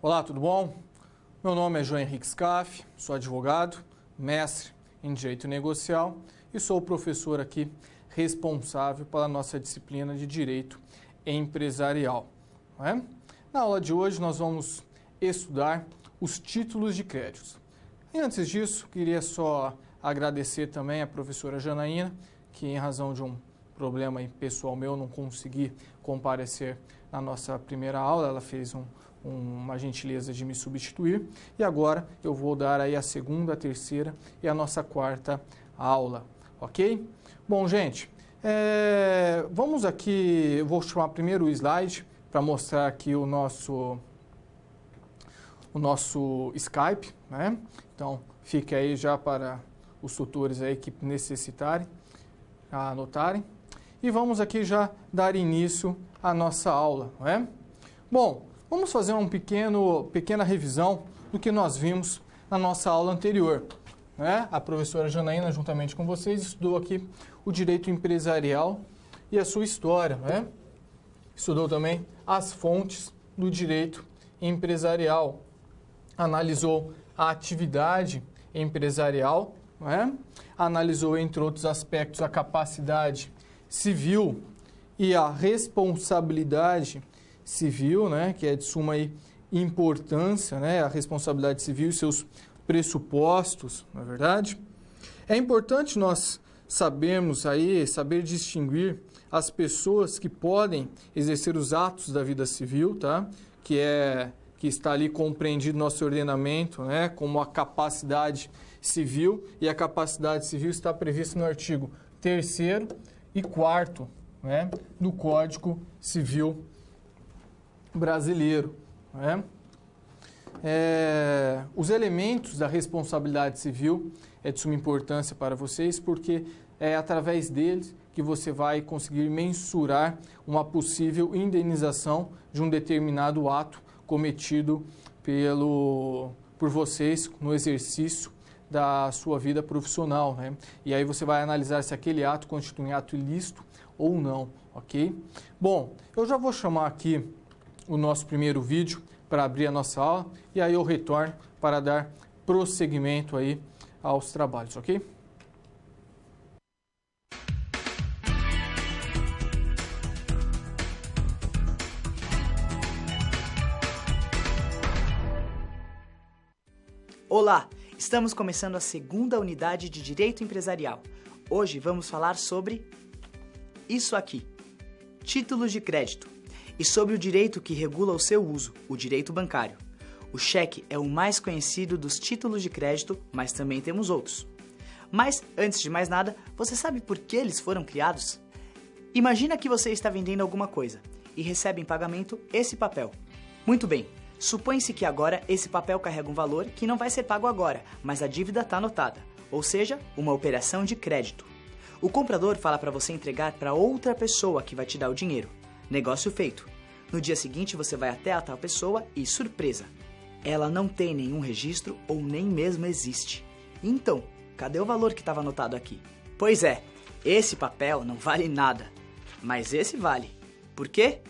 Olá, tudo bom? Meu nome é João Henrique Scaff, sou advogado, mestre em Direito Negocial e sou o professor aqui responsável pela nossa disciplina de Direito Empresarial. Não é? Na aula de hoje nós vamos estudar os títulos de créditos. E antes disso, queria só agradecer também a professora Janaína, que em razão de um problema pessoal meu não consegui comparecer na nossa primeira aula, ela fez uma gentileza de me substituir e agora eu vou dar aí a segunda, a terceira e a nossa quarta aula, ok? Bom, gente, vamos aqui, eu vou chamar primeiro o slide para mostrar aqui o nosso Skype, né? Então, fique aí já para os tutores aí que necessitarem, anotarem. E vamos aqui já dar início à nossa aula, não é? Bom, vamos fazer uma pequena revisão do que nós vimos na nossa aula anterior. Né? A professora Janaína, juntamente com vocês, estudou aqui o direito empresarial e a sua história. Né? Estudou também as fontes do direito empresarial. Analisou a atividade empresarial, né? Analisou, entre outros aspectos, a capacidade civil e a responsabilidade civil, né, que é de suma importância, né, a responsabilidade civil e seus pressupostos, não é verdade? É importante nós saber distinguir as pessoas que podem exercer os atos da vida civil, tá? Que está ali compreendido no nosso ordenamento, né, como a capacidade civil, e a capacidade civil está prevista no artigo 3º e 4º, né, do Código Civil Brasileiro. Né? Os elementos da responsabilidade civil é de suma importância para vocês, porque é através deles que você vai conseguir mensurar uma possível indenização de um determinado ato cometido por vocês no exercício da sua vida profissional, né? E aí você vai analisar se aquele ato constitui um ato ilícito ou não, ok? Bom, eu já vou chamar aqui o nosso primeiro vídeo para abrir a nossa aula e aí eu retorno para dar prosseguimento aí aos trabalhos, ok? Olá, estamos começando a segunda unidade de Direito Empresarial. Hoje vamos falar sobre isso aqui, títulos de crédito, e sobre o direito que regula o seu uso, o direito bancário. O cheque é o mais conhecido dos títulos de crédito, mas também temos outros. Mas, antes de mais nada, você sabe por que eles foram criados? Imagina que você está vendendo alguma coisa e recebe em pagamento esse papel. Muito bem. Supõe-se que agora esse papel carrega um valor que não vai ser pago agora, mas a dívida está anotada, ou seja, uma operação de crédito. O comprador fala para você entregar para outra pessoa que vai te dar o dinheiro. Negócio feito. No dia seguinte você vai até a tal pessoa e, surpresa, ela não tem nenhum registro ou nem mesmo existe. Então, cadê o valor que estava anotado aqui? Pois é, esse papel não vale nada, mas esse vale. Por quê?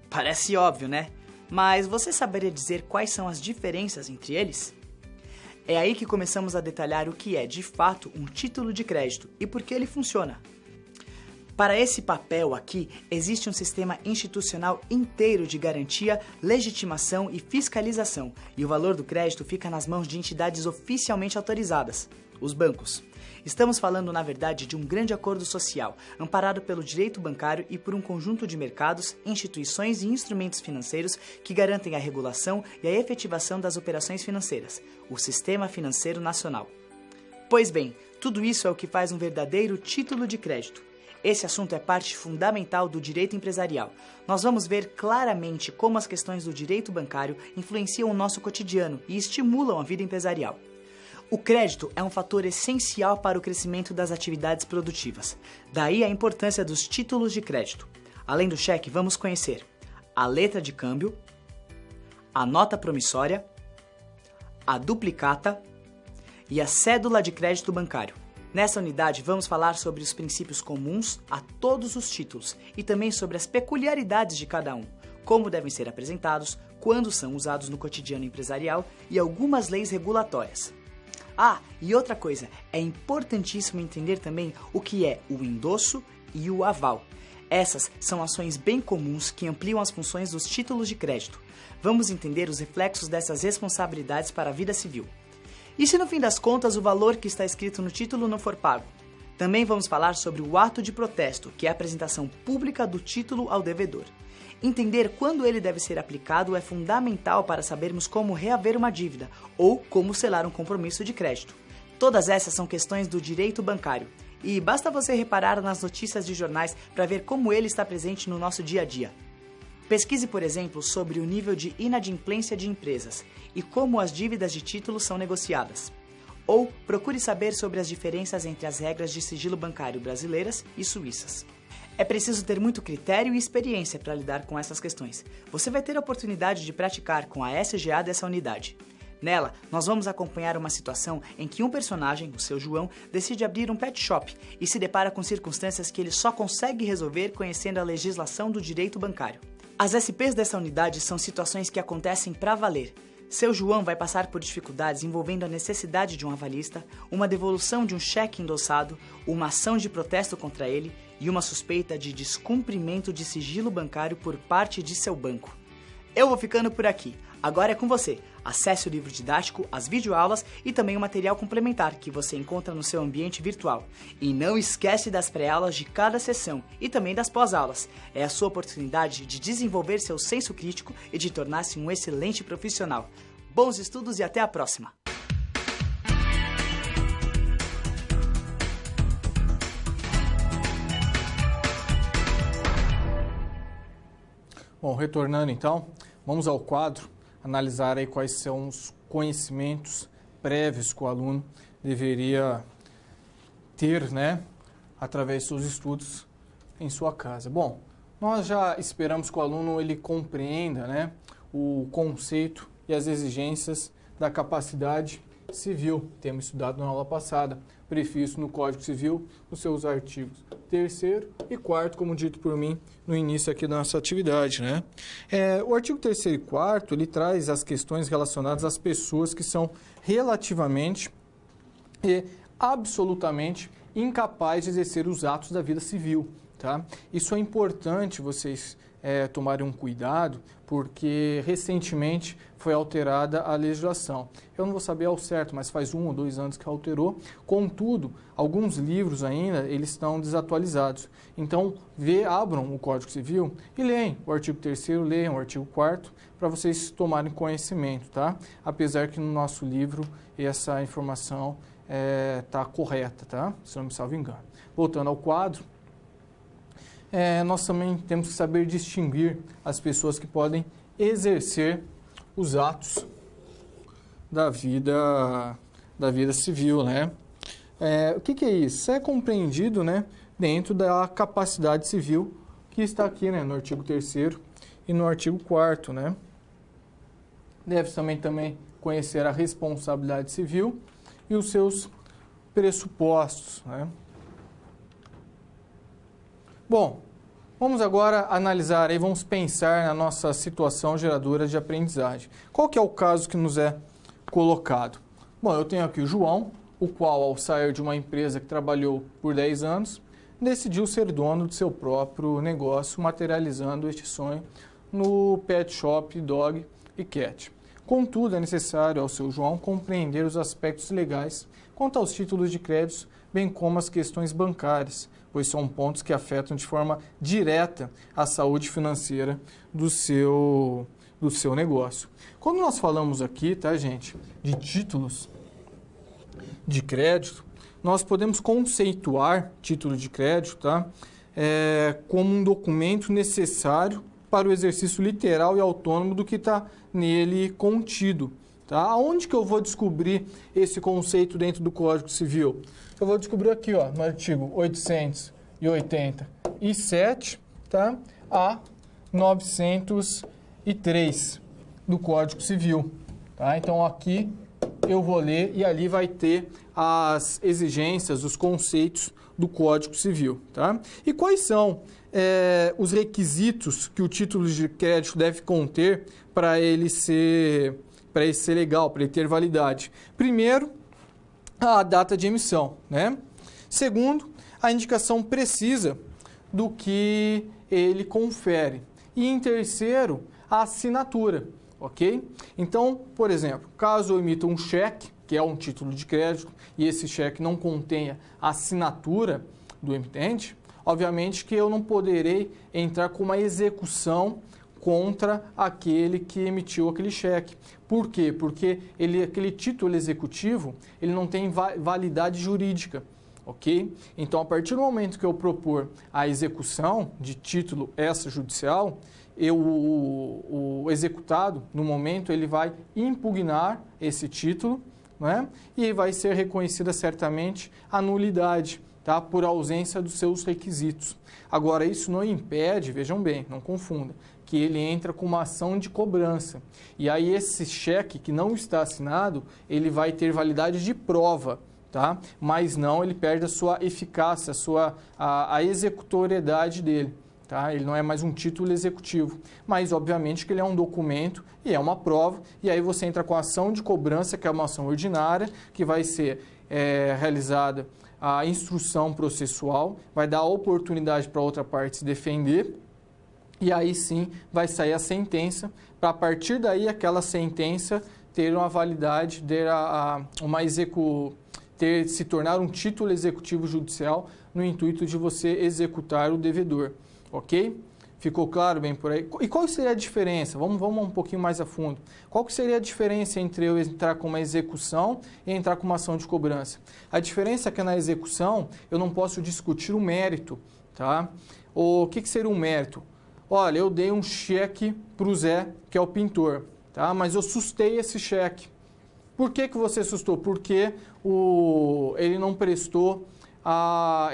Parece óbvio, né? Mas você saberia dizer quais são as diferenças entre eles? É aí que começamos a detalhar o que é, de fato, um título de crédito e por que ele funciona. Para esse papel aqui, existe um sistema institucional inteiro de garantia, legitimação e fiscalização, e o valor do crédito fica nas mãos de entidades oficialmente autorizadas, os bancos. Estamos falando, na verdade, de um grande acordo social, amparado pelo direito bancário e por um conjunto de mercados, instituições e instrumentos financeiros que garantem a regulação e a efetivação das operações financeiras, o Sistema Financeiro Nacional. Pois bem, tudo isso é o que faz um verdadeiro título de crédito. Esse assunto é parte fundamental do direito empresarial. Nós vamos ver claramente como as questões do direito bancário influenciam o nosso cotidiano e estimulam a vida empresarial. O crédito é um fator essencial para o crescimento das atividades produtivas. Daí a importância dos títulos de crédito. Além do cheque, vamos conhecer a letra de câmbio, a nota promissória, a duplicata e a cédula de crédito bancário. Nessa unidade, vamos falar sobre os princípios comuns a todos os títulos e também sobre as peculiaridades de cada um, como devem ser apresentados, quando são usados no cotidiano empresarial e algumas leis regulatórias. Ah, e outra coisa, é importantíssimo entender também o que é o endosso e o aval. Essas são ações bem comuns que ampliam as funções dos títulos de crédito. Vamos entender os reflexos dessas responsabilidades para a vida civil. E se no fim das contas o valor que está escrito no título não for pago? Também vamos falar sobre o ato de protesto, que é a apresentação pública do título ao devedor. Entender quando ele deve ser aplicado é fundamental para sabermos como reaver uma dívida ou como selar um compromisso de crédito. Todas essas são questões do direito bancário e basta você reparar nas notícias de jornais para ver como ele está presente no nosso dia a dia. Pesquise, por exemplo, sobre o nível de inadimplência de empresas e como as dívidas de título são negociadas. Ou procure saber sobre as diferenças entre as regras de sigilo bancário brasileiras e suíças. É preciso ter muito critério e experiência para lidar com essas questões. Você vai ter a oportunidade de praticar com a SGA dessa unidade. Nela, nós vamos acompanhar uma situação em que um personagem, o seu João, decide abrir um pet shop e se depara com circunstâncias que ele só consegue resolver conhecendo a legislação do direito bancário. As SPs dessa unidade são situações que acontecem para valer. Seu João vai passar por dificuldades envolvendo a necessidade de um avalista, uma devolução de um cheque endossado, uma ação de protesto contra ele e uma suspeita de descumprimento de sigilo bancário por parte de seu banco. Eu vou ficando por aqui. Agora é com você. Acesse o livro didático, as videoaulas e também o material complementar que você encontra no seu ambiente virtual. E não esquece das pré-aulas de cada sessão e também das pós-aulas. É a sua oportunidade de desenvolver seu senso crítico e de tornar-se um excelente profissional. Bons estudos e até a próxima! Bom, retornando então, vamos ao quadro, analisar aí quais são os conhecimentos prévios que o aluno deveria ter, né, através dos seus estudos em sua casa. Bom, nós já esperamos que o aluno ele compreenda, né, o conceito e as exigências da capacidade civil. Temos estudado na aula passada, previsto no Código Civil, os seus artigos 3º e 4º, como dito por mim no início aqui da nossa atividade, né? O artigo 3º e 4º, ele traz as questões relacionadas às pessoas que são relativamente e absolutamente incapazes de exercer os atos da vida civil, tá? Isso é importante vocês tomarem um cuidado, porque recentemente foi alterada a legislação. Eu não vou saber ao certo, mas faz 1 ou 2 anos que alterou. Contudo, alguns livros ainda eles estão desatualizados. Então, abram o Código Civil e leem o artigo 3º, leiam o artigo 4º, para vocês tomarem conhecimento, tá? Apesar que no nosso livro essa informação está correta, tá? Se não me salvo engano. Voltando ao quadro, nós também temos que saber distinguir as pessoas que podem exercer os atos da vida civil, né? O que é isso? Isso é compreendido, né, dentro da capacidade civil que está aqui, né, no artigo 3º e no artigo 4º, né? Deve também conhecer a responsabilidade civil e os seus pressupostos, né? Bom, vamos agora analisar e vamos pensar na nossa situação geradora de aprendizagem. Qual que é o caso que nos é colocado? Bom, eu tenho aqui o João, o qual, ao sair de uma empresa que trabalhou por 10 anos, decidiu ser dono de seu próprio negócio, materializando este sonho no pet shop Dog e Cat. Contudo, é necessário ao seu João compreender os aspectos legais quanto aos títulos de crédito, bem como as questões bancárias, pois são pontos que afetam de forma direta a saúde financeira do seu negócio. Quando nós falamos aqui, tá, gente, de títulos de crédito, nós podemos conceituar título de crédito, tá, como um documento necessário para o exercício literal e autônomo do que está nele contido. Tá? Aonde que eu vou descobrir esse conceito dentro do Código Civil? Eu vou descobrir aqui, ó, no artigo 887, tá? A 903 do Código Civil. Tá? Então, aqui eu vou ler e ali vai ter as exigências, os conceitos do Código Civil. Tá? E quais são os requisitos que o título de crédito deve conter para ele ser legal, para ele ter validade. Primeiro, a data de emissão, né? Segundo, a indicação precisa do que ele confere. E em terceiro, a assinatura, ok? Então, por exemplo, caso eu emita um cheque, que é um título de crédito, e esse cheque não contenha a assinatura do emitente, obviamente que eu não poderei entrar com uma execução contra aquele que emitiu aquele cheque. Por quê? Porque aquele título executivo ele não tem validade jurídica, ok? Então, a partir do momento que eu propor a execução de título extrajudicial, o executado, no momento, ele vai impugnar esse título, né? E vai ser reconhecida certamente a nulidade, tá? Por ausência dos seus requisitos. Agora, isso não impede, vejam bem, não confunda, que ele entra com uma ação de cobrança. E aí esse cheque que não está assinado, ele vai ter validade de prova, tá? Mas não, ele perde a sua eficácia, a executoriedade dele. Tá? Ele não é mais um título executivo, mas obviamente que ele é um documento e é uma prova, e aí você entra com a ação de cobrança, que é uma ação ordinária, que vai ser realizada a instrução processual, vai dar a oportunidade para a outra parte se defender, e aí sim vai sair a sentença, para a partir daí aquela sentença ter uma validade, se tornar um título executivo judicial no intuito de você executar o devedor. Ok? Ficou claro bem por aí? E qual seria a diferença? Vamos um pouquinho mais a fundo. Qual que seria a diferença entre eu entrar com uma execução e entrar com uma ação de cobrança? A diferença é que na execução eu não posso discutir o mérito, tá? O que seria um mérito? Olha, eu dei um cheque para o Zé, que é o pintor, tá? Mas eu sustei esse cheque. Por que você sustou? Porque ele não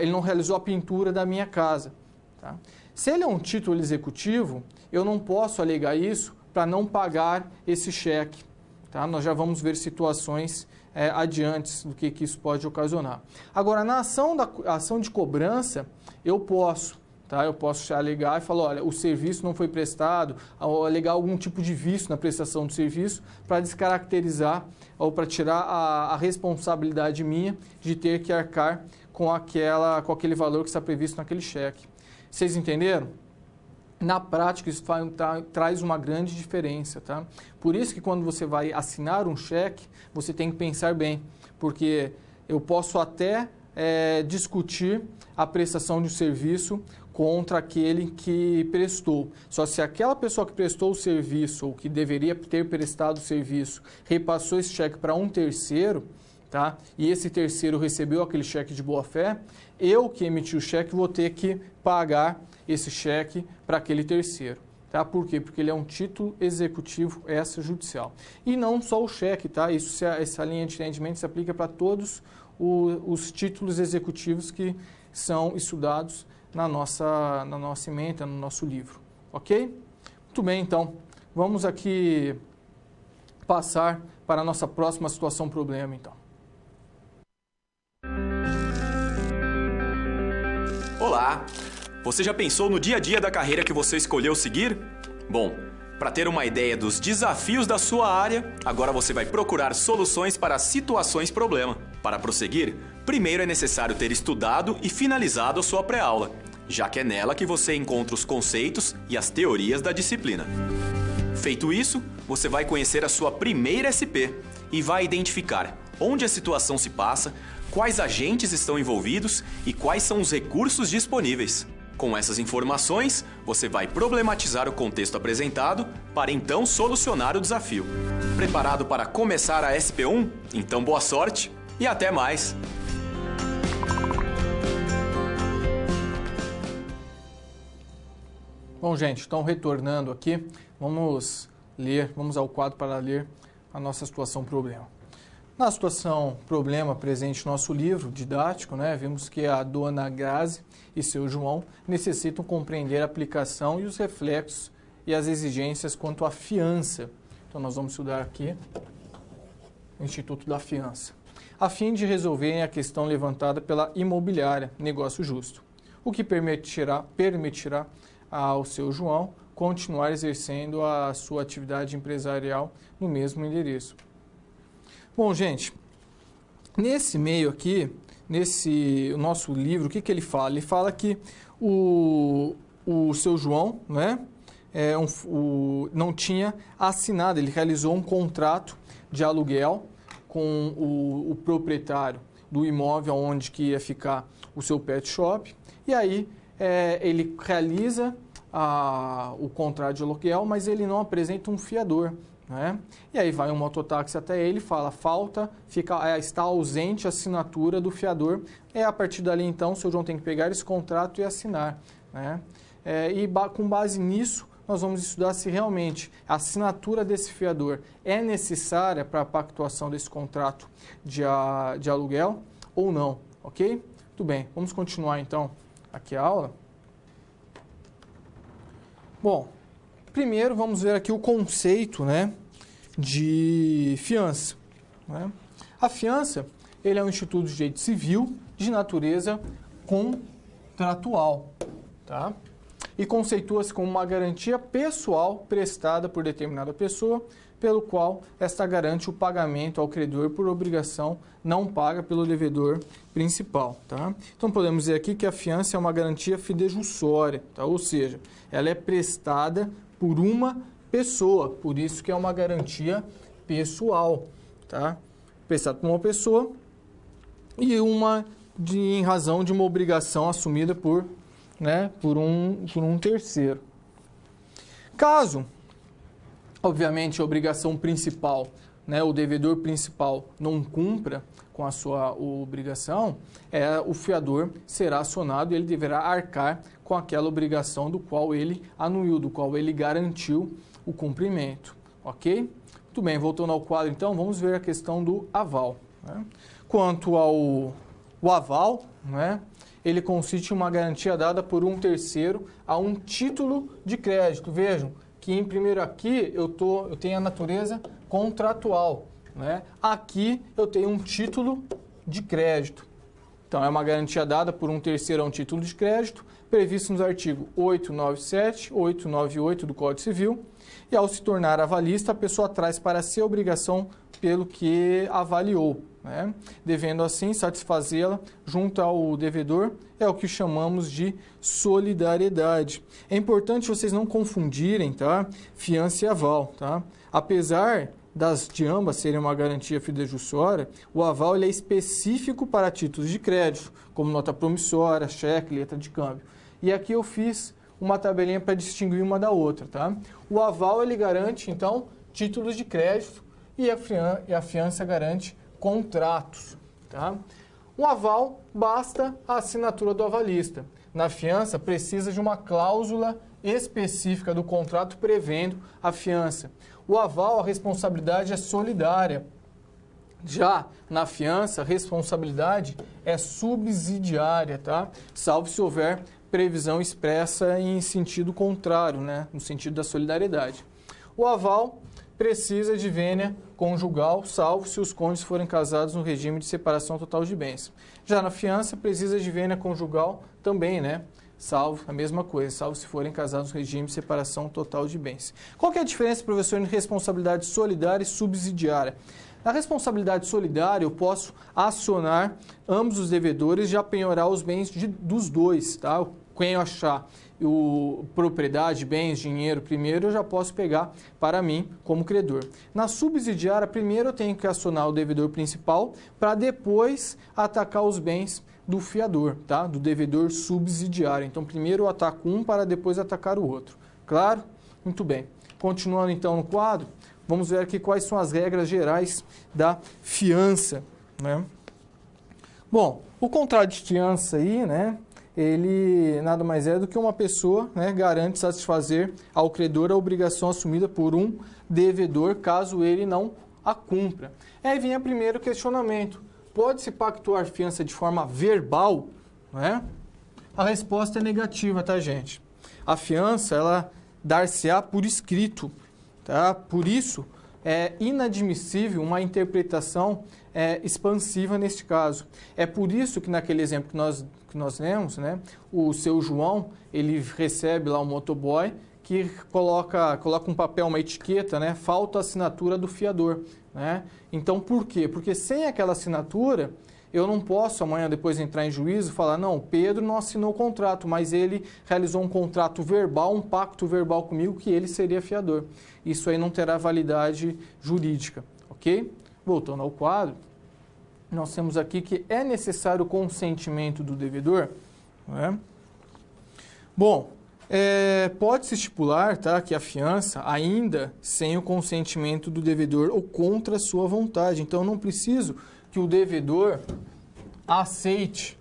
ele não realizou a pintura da minha casa, tá? Se ele é um título executivo, eu não posso alegar isso para não pagar esse cheque. Tá? Nós já vamos ver situações adiante do que isso pode ocasionar. Agora, na ação de cobrança, eu posso. Tá? Eu posso alegar e falar, olha, o serviço não foi prestado, ou alegar algum tipo de vício na prestação do serviço para descaracterizar ou para tirar a responsabilidade minha de ter que arcar com aquele valor que está previsto naquele cheque. Vocês entenderam? Na prática, isso traz uma grande diferença, tá? Por isso que quando você vai assinar um cheque, você tem que pensar bem, porque eu posso até discutir a prestação de um serviço contra aquele que prestou. Só se aquela pessoa que prestou o serviço ou que deveria ter prestado o serviço repassou esse cheque para um terceiro, tá? E esse terceiro recebeu aquele cheque de boa-fé, eu que emiti o cheque vou ter que pagar esse cheque para aquele terceiro. Tá? Por quê? Porque ele é um título executivo extrajudicial. E não só o cheque, tá? Essa linha de entendimento se aplica para todos os títulos executivos que são estudados na nossa ementa, no nosso livro. Ok? Muito bem, então. Vamos aqui passar para a nossa próxima situação problema, então. Olá! Você já pensou no dia a dia da carreira que você escolheu seguir? Bom, para ter uma ideia dos desafios da sua área, agora você vai procurar soluções para situações problema. Para prosseguir, primeiro é necessário ter estudado e finalizado a sua pré-aula, já que é nela que você encontra os conceitos e as teorias da disciplina. Feito isso, você vai conhecer a sua primeira SP e vai identificar onde a situação se passa, quais agentes estão envolvidos e quais são os recursos disponíveis. Com essas informações, você vai problematizar o contexto apresentado para então solucionar o desafio. Preparado para começar a SP1? Então boa sorte e até mais! Bom, gente, então retornando aqui, vamos ao quadro para ler a nossa situação problema. Na situação problema presente no nosso livro didático, né, vimos que a dona Grazi e seu João necessitam compreender a aplicação e os reflexos e as exigências quanto à fiança. Então, nós vamos estudar aqui o Instituto da Fiança, a fim de resolverem a questão levantada pela imobiliária, negócio justo. o que permitirá ao seu João continuar exercendo a sua atividade empresarial no mesmo endereço. Bom, gente, nesse meio aqui, nesse nosso livro, o que ele fala? Ele fala que o seu João, né, não tinha assinado, ele realizou um contrato de aluguel com o proprietário do imóvel onde que ia ficar o seu pet shop, e aí ele realiza o contrato de aluguel, mas ele não apresenta um fiador, né? E aí vai um mototáxi até ele e fala, está ausente a assinatura do fiador. A partir dali, então, o seu João tem que pegar esse contrato e assinar, né? Com base nisso, nós vamos estudar se realmente a assinatura desse fiador é necessária para a pactuação desse contrato de aluguel ou não, ok? Muito bem, vamos continuar, então, aqui a aula. Bom, primeiro vamos ver aqui o conceito, né, de fiança, né? A fiança, ele é um instituto de direito civil de natureza contratual, tá? E conceitua-se como uma garantia pessoal prestada por determinada pessoa, pelo qual esta garante o pagamento ao credor por obrigação não paga pelo devedor principal, tá? Então podemos dizer aqui que a fiança é uma garantia fidejussória, tá? Ou seja, ela é prestada por uma pessoa, por isso que é uma garantia pessoal, tá? Prestada por uma pessoa e em razão de uma obrigação assumida por um terceiro. Caso, obviamente, a obrigação principal, né, o devedor principal não cumpra com a sua obrigação, o fiador será acionado e ele deverá arcar com aquela obrigação do qual ele anuiu, do qual ele garantiu o cumprimento, ok? Muito bem, voltando ao quadro, então, vamos ver a questão do aval, né? Quanto ao aval, né, ele consiste em uma garantia dada por um terceiro a um título de crédito. Vejam que em primeiro aqui eu tenho a natureza contratual, né? Aqui eu tenho um título de crédito. Então é uma garantia dada por um terceiro a um título de crédito, previsto nos artigos 897, 898 do Código Civil. E ao se tornar avalista, a pessoa traz para si a obrigação pelo que avaliou, né? Devendo assim satisfazê-la junto ao devedor, é o que chamamos de solidariedade. É importante vocês não confundirem, tá? Fiança e aval, tá? Apesar de ambas serem uma garantia fidejussória, o aval ele é específico para títulos de crédito, como nota promissória, cheque, letra de câmbio. E aqui eu fiz uma tabelinha para distinguir uma da outra, tá? O aval ele garante, então, títulos de crédito e a fiança garante contratos, tá? Um aval basta a assinatura do avalista. Na fiança precisa de uma cláusula específica do contrato prevendo a fiança. O aval, a responsabilidade é solidária. Já na fiança, a responsabilidade é subsidiária, tá? Salvo se houver previsão expressa em sentido contrário, né? No sentido da solidariedade. O aval precisa de vênia conjugal, salvo se os cônjuges forem casados no regime de separação total de bens. Já na fiança, precisa de vênia conjugal também, né? Salvo, a mesma coisa, salvo se forem casados no regime de separação total de bens. Qual que é a diferença, professor, entre responsabilidade solidária e subsidiária? Na responsabilidade solidária, eu posso acionar ambos os devedores e apenhorar os bens dos dois, tá? Quem eu achar propriedade, bens, dinheiro, primeiro eu já posso pegar para mim como credor. Na subsidiária, primeiro eu tenho que acionar o devedor principal para depois atacar os bens do fiador, tá? Do devedor subsidiário. Então, primeiro eu ataco um para depois atacar o outro. Claro? Muito bem. Continuando então no quadro, vamos ver aqui quais são as regras gerais da fiança, né? Bom, o contrato de fiança aí, né? Ele nada mais é do que uma pessoa, né, garante satisfazer ao credor a obrigação assumida por um devedor, caso ele não a cumpra. Aí vem o primeiro questionamento. Pode-se pactuar fiança de forma verbal? Né? A resposta é negativa, tá, gente? A fiança, ela dar-se-á por escrito, tá? Por isso, é inadmissível uma interpretação expansiva neste caso. É por isso que naquele exemplo que nós lemos, né, o seu João, ele recebe lá um motoboy que coloca um papel, uma etiqueta, né, falta a assinatura do fiador. Né? Então, por quê? Porque sem aquela assinatura, eu não posso amanhã, depois de entrar em juízo, falar, não, Pedro não assinou o contrato, mas ele realizou um contrato verbal, um pacto verbal comigo, que ele seria fiador. Isso aí não terá validade jurídica, ok? Voltando ao quadro, nós temos aqui que é necessário o consentimento do devedor. Né? Bom, pode-se estipular, tá, que a fiança, ainda sem o consentimento do devedor ou contra a sua vontade. Então, eu não preciso que o devedor aceite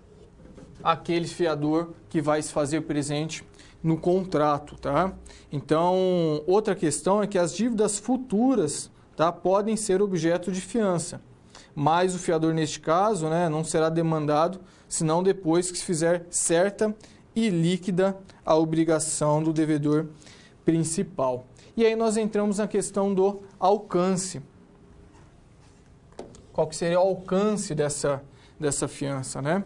aquele fiador que vai se fazer presente no contrato, tá? Então, outra questão é que as dívidas futuras, tá, podem ser objeto de fiança, mas o fiador, neste caso, né, não será demandado, senão depois que se fizer certa e líquida a obrigação do devedor principal. E aí nós entramos na questão do alcance. Qual que seria o alcance dessa fiança, né?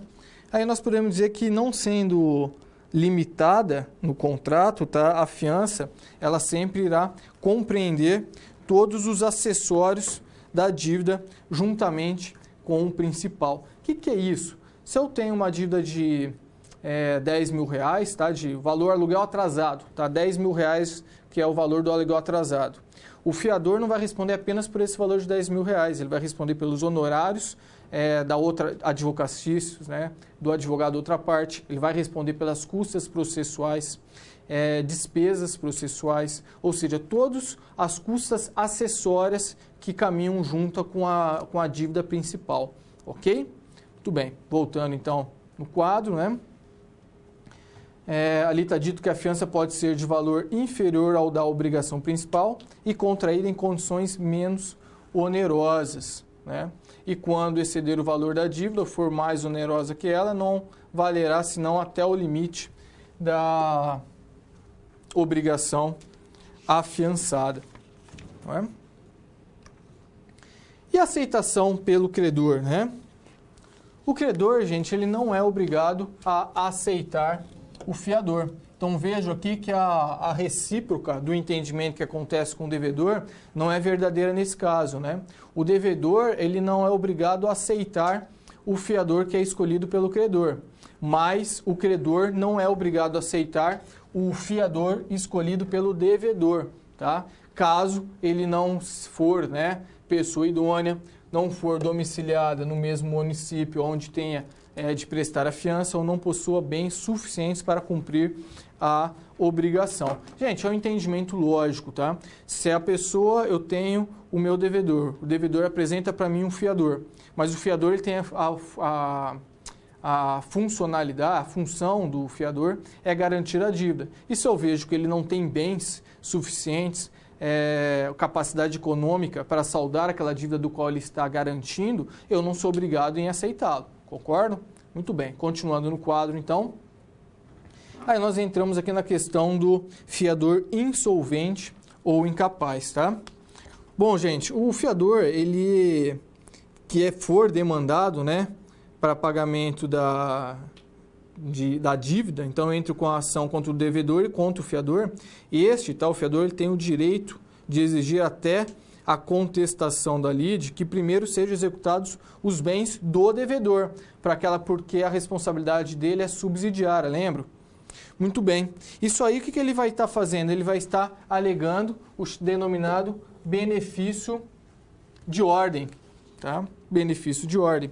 Aí nós podemos dizer que, não sendo limitada no contrato, tá, a fiança, ela sempre irá compreender todos os acessórios da dívida juntamente com o principal. O que é isso? Se eu tenho uma dívida de 10 mil reais, tá, de valor aluguel atrasado, tá, 10 mil reais, que é o valor do aluguel atrasado. O fiador não vai responder apenas por esse valor de 10 mil reais, ele vai responder pelos honorários da outra advocatícios, né, do advogado da outra parte, ele vai responder pelas custas processuais, despesas processuais, ou seja, todas as custas acessórias que caminham junto com a dívida principal, ok? Muito bem, voltando então no quadro, né? Ali está dito que a fiança pode ser de valor inferior ao da obrigação principal e contraída em condições menos onerosas. Né? E quando exceder o valor da dívida ou for mais onerosa que ela, não valerá senão até o limite da obrigação afiançada. Não é? E a aceitação pelo credor, né? O credor, gente, ele não é obrigado a aceitar o fiador. Então, vejo aqui que a recíproca do entendimento que acontece com o devedor não é verdadeira nesse caso, né? O devedor, ele não é obrigado a aceitar o fiador que é escolhido pelo credor, mas o credor não é obrigado a aceitar o fiador escolhido pelo devedor, tá? Caso ele não for, né, pessoa idônea, não for domiciliada no mesmo município onde tenha de prestar a fiança ou não possua bens suficientes para cumprir a obrigação. Gente, é um entendimento lógico, tá? Se a pessoa, eu tenho o meu devedor, o devedor apresenta para mim um fiador, mas o fiador ele tem a funcionalidade, a função do fiador é garantir a dívida. E se eu vejo que ele não tem bens suficientes, capacidade econômica para saldar aquela dívida do qual ele está garantindo, eu não sou obrigado em aceitá-lo. Concordo? Muito bem. Continuando no quadro, então. Aí nós entramos aqui na questão do fiador insolvente ou incapaz, tá? Bom, gente, o fiador, ele que for demandado, né, para pagamento da dívida, então eu entro com a ação contra o devedor e contra o fiador. O fiador, ele tem o direito de exigir até a contestação da lide, que primeiro sejam executados os bens do devedor, porque a responsabilidade dele é subsidiária, lembra? Muito bem. Isso aí, o que ele vai estar fazendo? Ele vai estar alegando o denominado benefício de ordem, tá? Benefício de ordem.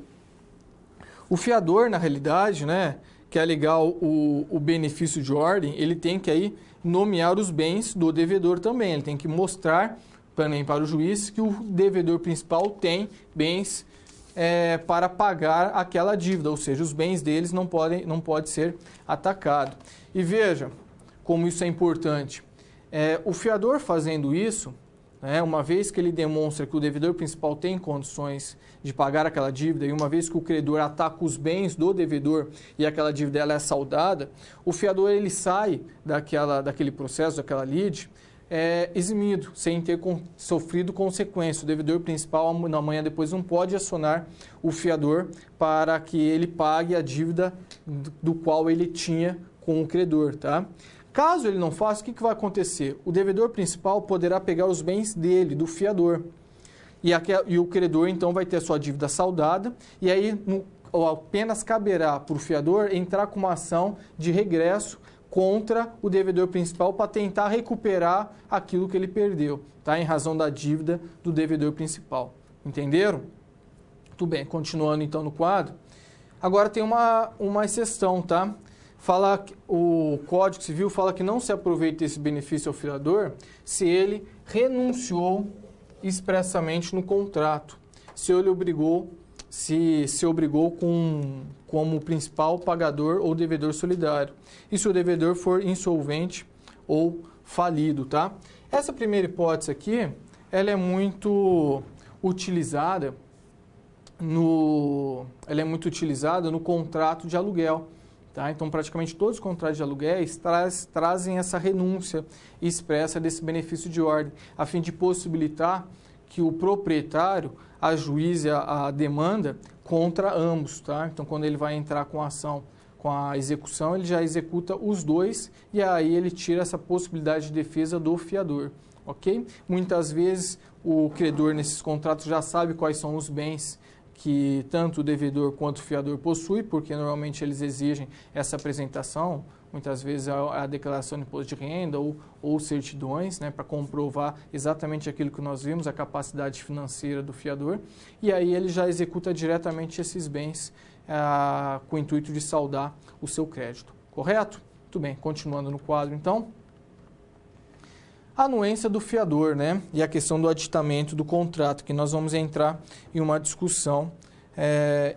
O fiador, na realidade, né, que é alegar o benefício de ordem, ele tem que aí nomear os bens do devedor também, ele tem que mostrar também para o juiz que o devedor principal tem bens para pagar aquela dívida, ou seja, os bens deles não pode ser atacado. E veja como isso é importante. O fiador fazendo isso, né, uma vez que ele demonstra que o devedor principal tem condições de pagar aquela dívida e uma vez que o credor ataca os bens do devedor e aquela dívida ela é saldada, o fiador ele sai daquele processo, daquela lide, eximido, sem ter sofrido consequência. O devedor principal, amanhã depois, não pode acionar o fiador para que ele pague a dívida do qual ele tinha com o credor, tá? Caso ele não faça, o que vai acontecer? O devedor principal poderá pegar os bens dele, do fiador, e o credor, então, vai ter a sua dívida saldada, e aí apenas caberá para o fiador entrar com uma ação de regresso contra o devedor principal para tentar recuperar aquilo que ele perdeu, tá? Em razão da dívida do devedor principal. Entenderam? Tudo bem, continuando então no quadro. Agora tem uma exceção, tá? O Código Civil fala que não se aproveita esse benefício ao fiador se ele renunciou expressamente no contrato, se ele se obrigou como principal pagador ou devedor solidário, e se o devedor for insolvente ou falido, tá? Essa primeira hipótese aqui, ela é muito utilizada no contrato de aluguel, tá? Então, praticamente todos os contratos de aluguéis trazem essa renúncia expressa desse benefício de ordem, a fim de possibilitar que o proprietário ajuize a demanda contra ambos, tá? Então, quando ele vai entrar com a ação, com a execução, ele já executa os dois e aí ele tira essa possibilidade de defesa do fiador, ok? Muitas vezes o credor nesses contratos já sabe quais são os bens que tanto o devedor quanto o fiador possui, porque normalmente eles exigem essa apresentação, muitas vezes a declaração de imposto de renda ou certidões, né, para comprovar exatamente aquilo que nós vimos, a capacidade financeira do fiador, e aí ele já executa diretamente esses bens com o intuito de saldar o seu crédito, correto? Muito bem, continuando no quadro então. A anuência do fiador, né, e a questão do aditamento do contrato, que nós vamos entrar em uma discussão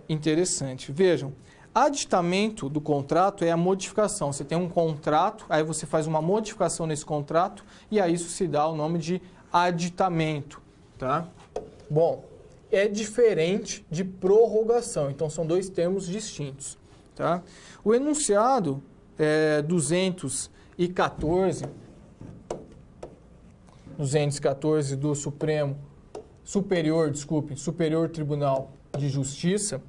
interessante. Vejam, aditamento do contrato é a modificação. Você tem um contrato, aí você faz uma modificação nesse contrato e a isso se dá o nome de aditamento, tá? Bom, é diferente de prorrogação, então são dois termos distintos, tá? O enunciado 214 do Superior Tribunal de Justiça,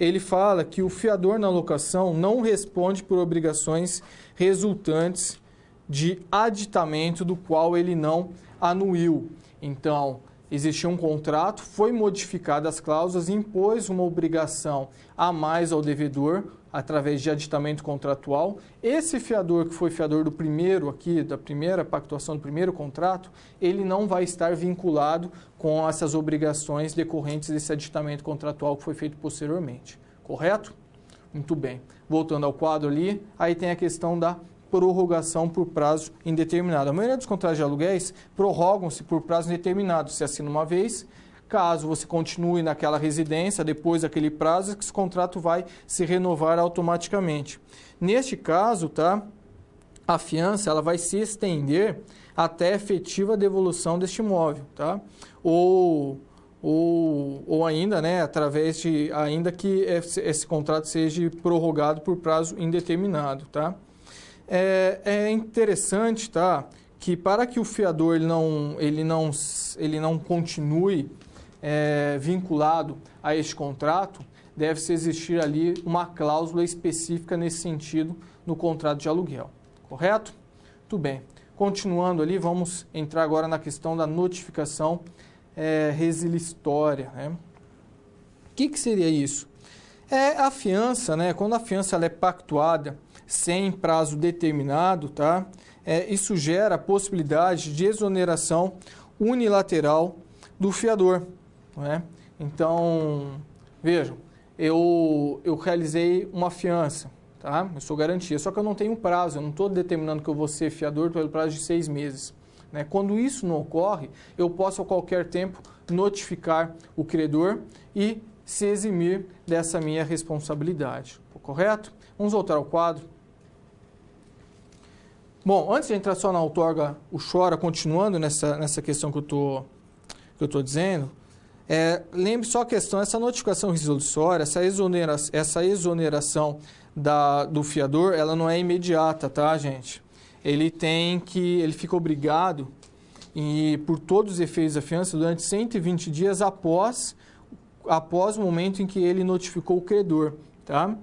ele fala que o fiador na locação não responde por obrigações resultantes de aditamento do qual ele não anuiu. Então, existia um contrato, foi modificada as cláusulas, impôs uma obrigação a mais ao devedor através de aditamento contratual. Esse fiador que foi fiador do primeiro aqui, da primeira pactuação do primeiro contrato, ele não vai estar vinculado com essas obrigações decorrentes desse aditamento contratual que foi feito posteriormente. Correto? Muito bem. Voltando ao quadro ali, aí tem a questão da prorrogação por prazo indeterminado. A maioria dos contratos de aluguéis prorrogam-se por prazo indeterminado. Se assina uma vez, caso você continue naquela residência, depois daquele prazo, esse contrato vai se renovar automaticamente. Neste caso, tá, a fiança ela vai se estender até a efetiva devolução deste imóvel, tá? Ou ainda, né, através de, ainda que esse contrato seja prorrogado por prazo indeterminado, tá? É interessante, tá, que para que o fiador ele não continue vinculado a este contrato, deve-se existir ali uma cláusula específica nesse sentido no contrato de aluguel, correto? Muito bem. Continuando ali, vamos entrar agora na questão da notificação resilitória, né? O que seria isso? A fiança, né? Quando a fiança ela é pactuada sem prazo determinado, tá? Isso gera a possibilidade de exoneração unilateral do fiador, né? Então, vejam, eu realizei uma fiança, tá? Eu sou garantia, só que eu não tenho prazo, eu não estou determinando que eu vou ser fiador pelo prazo de 6 meses. Né? Quando isso não ocorre, eu posso a qualquer tempo notificar o credor e se eximir dessa minha responsabilidade. Correto? Vamos voltar ao quadro. Bom, antes de entrar só na outorga, o chora, continuando nessa questão que eu estou dizendo, lembre só a questão, essa notificação resolutória, essa exoneração do fiador, ela não é imediata, tá, gente? Ele fica obrigado e por todos os efeitos da fiança durante 120 dias após o momento em que ele notificou o credor, tá?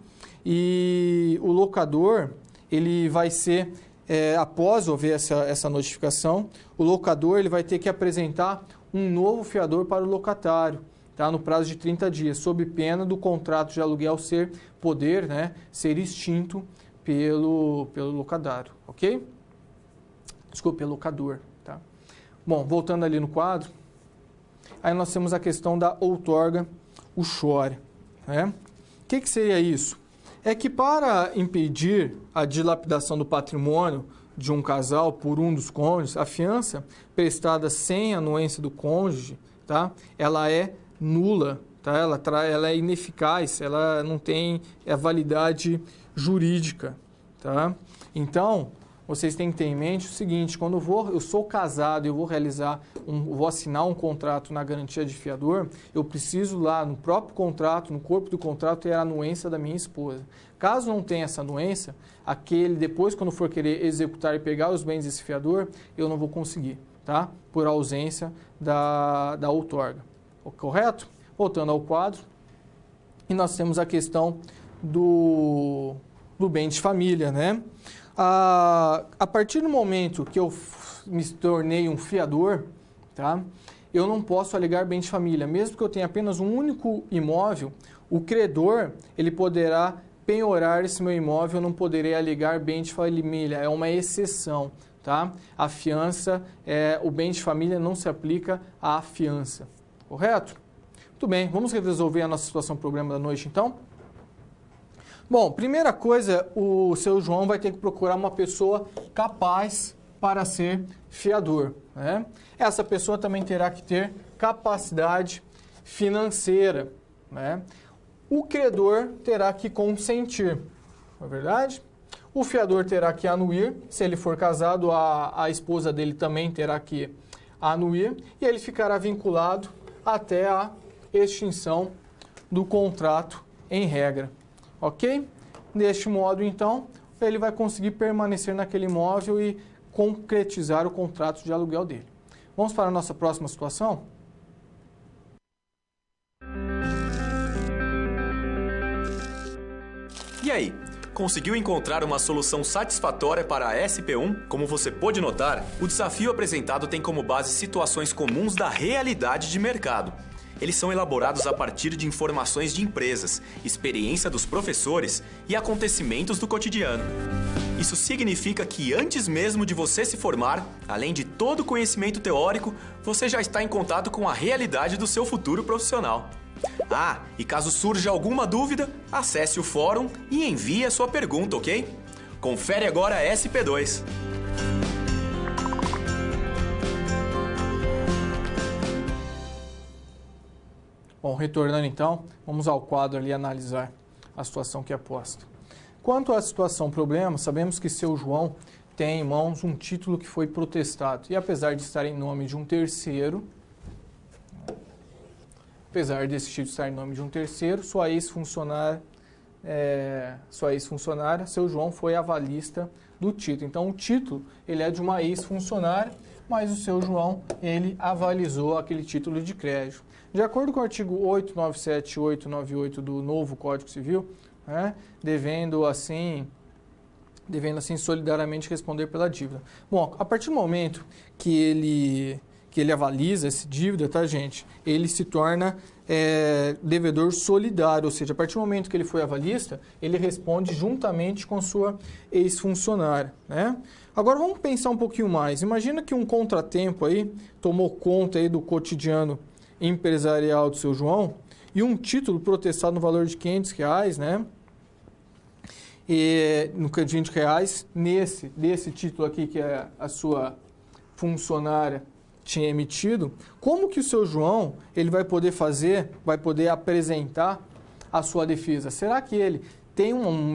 E o locador, ele vai ser, após haver essa notificação, o locador ele vai ter que apresentar um novo fiador para o locatário, tá? No prazo de 30 dias, sob pena do contrato de aluguel ser extinto pelo locatário, ok? Desculpe, pelo locador, tá? Bom, voltando ali no quadro, aí nós temos a questão da outorga uxória, né? O que seria isso? É que para impedir a dilapidação do patrimônio de um casal por um dos cônjuges, a fiança prestada sem anuência do cônjuge, tá? Ela é nula, tá? Ela é ineficaz, ela não tem validade jurídica, tá? Então, vocês têm que ter em mente o seguinte: quando eu sou casado e eu vou assinar um contrato na garantia de fiador, eu preciso lá no próprio contrato, no corpo do contrato, ter a anuência da minha esposa. Caso não tenha essa anuência, depois quando for querer executar e pegar os bens desse fiador, eu não vou conseguir, tá? Por ausência da outorga. Correto? Voltando ao quadro, e nós temos a questão do bem de família, né? A partir do momento que eu me tornei um fiador, tá? Eu não posso alegar bem de família. Mesmo que eu tenha apenas um único imóvel, o credor ele poderá penhorar esse meu imóvel, eu não poderei alegar bem de família. É uma exceção, tá? A fiança, o bem de família não se aplica à fiança. Correto? Muito bem, vamos resolver a nossa situação problema da noite, então? Bom, primeira coisa, o seu João vai ter que procurar uma pessoa capaz para ser fiador, né? Essa pessoa também terá que ter capacidade financeira, né? O credor terá que consentir, não é verdade? O fiador terá que anuir, se ele for casado, a esposa dele também terá que anuir, e ele ficará vinculado até a extinção do contrato em regra. Ok? Deste modo, então, ele vai conseguir permanecer naquele imóvel e concretizar o contrato de aluguel dele. Vamos para a nossa próxima situação? E aí, conseguiu encontrar uma solução satisfatória para a SP1? Como você pôde notar, o desafio apresentado tem como base situações comuns da realidade de mercado. Eles são elaborados a partir de informações de empresas, experiência dos professores e acontecimentos do cotidiano. Isso significa que antes mesmo de você se formar, além de todo o conhecimento teórico, você já está em contato com a realidade do seu futuro profissional. E caso surja alguma dúvida, acesse o fórum e envie a sua pergunta, ok? Confere agora a SP2. Bom, retornando então, vamos ao quadro ali analisar a situação que é posta. Quanto à situação problema, sabemos que seu João tem em mãos um título que foi protestado. E apesar de estar em nome de um terceiro, sua ex-funcionária, seu João foi avalista do título. Então, o título ele é de uma ex-funcionária, mas o seu João ele avalizou aquele título de crédito. De acordo com o artigo 897 e 898 do novo Código Civil, né, devendo assim solidariamente responder pela dívida. Bom, a partir do momento que ele avaliza essa dívida, tá, gente? Ele se torna devedor solidário, ou seja, a partir do momento que ele foi avalista, ele responde juntamente com sua ex-funcionária, né? Agora vamos pensar um pouquinho mais. Imagina que um contratempo aí tomou conta aí do cotidiano empresarial do seu João e um título protestado no valor de R$500, né? E no R$500 desse título aqui que a sua funcionária tinha emitido, como que o seu João ele vai poder apresentar a sua defesa? Será que ele tem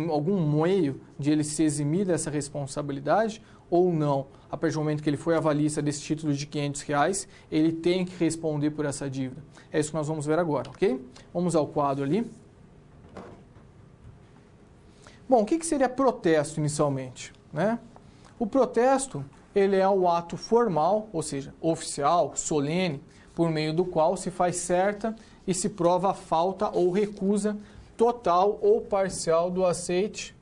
algum meio de ele se eximir dessa responsabilidade ou não? A partir do momento que ele foi avalista desse título de R$500, ele tem que responder por essa dívida. É isso que nós vamos ver agora, ok? Vamos ao quadro ali. Bom, o que seria protesto inicialmente, né? O protesto ele é o ato formal, ou seja, oficial, solene, por meio do qual se faz certa e se prova a falta ou recusa total ou parcial do aceite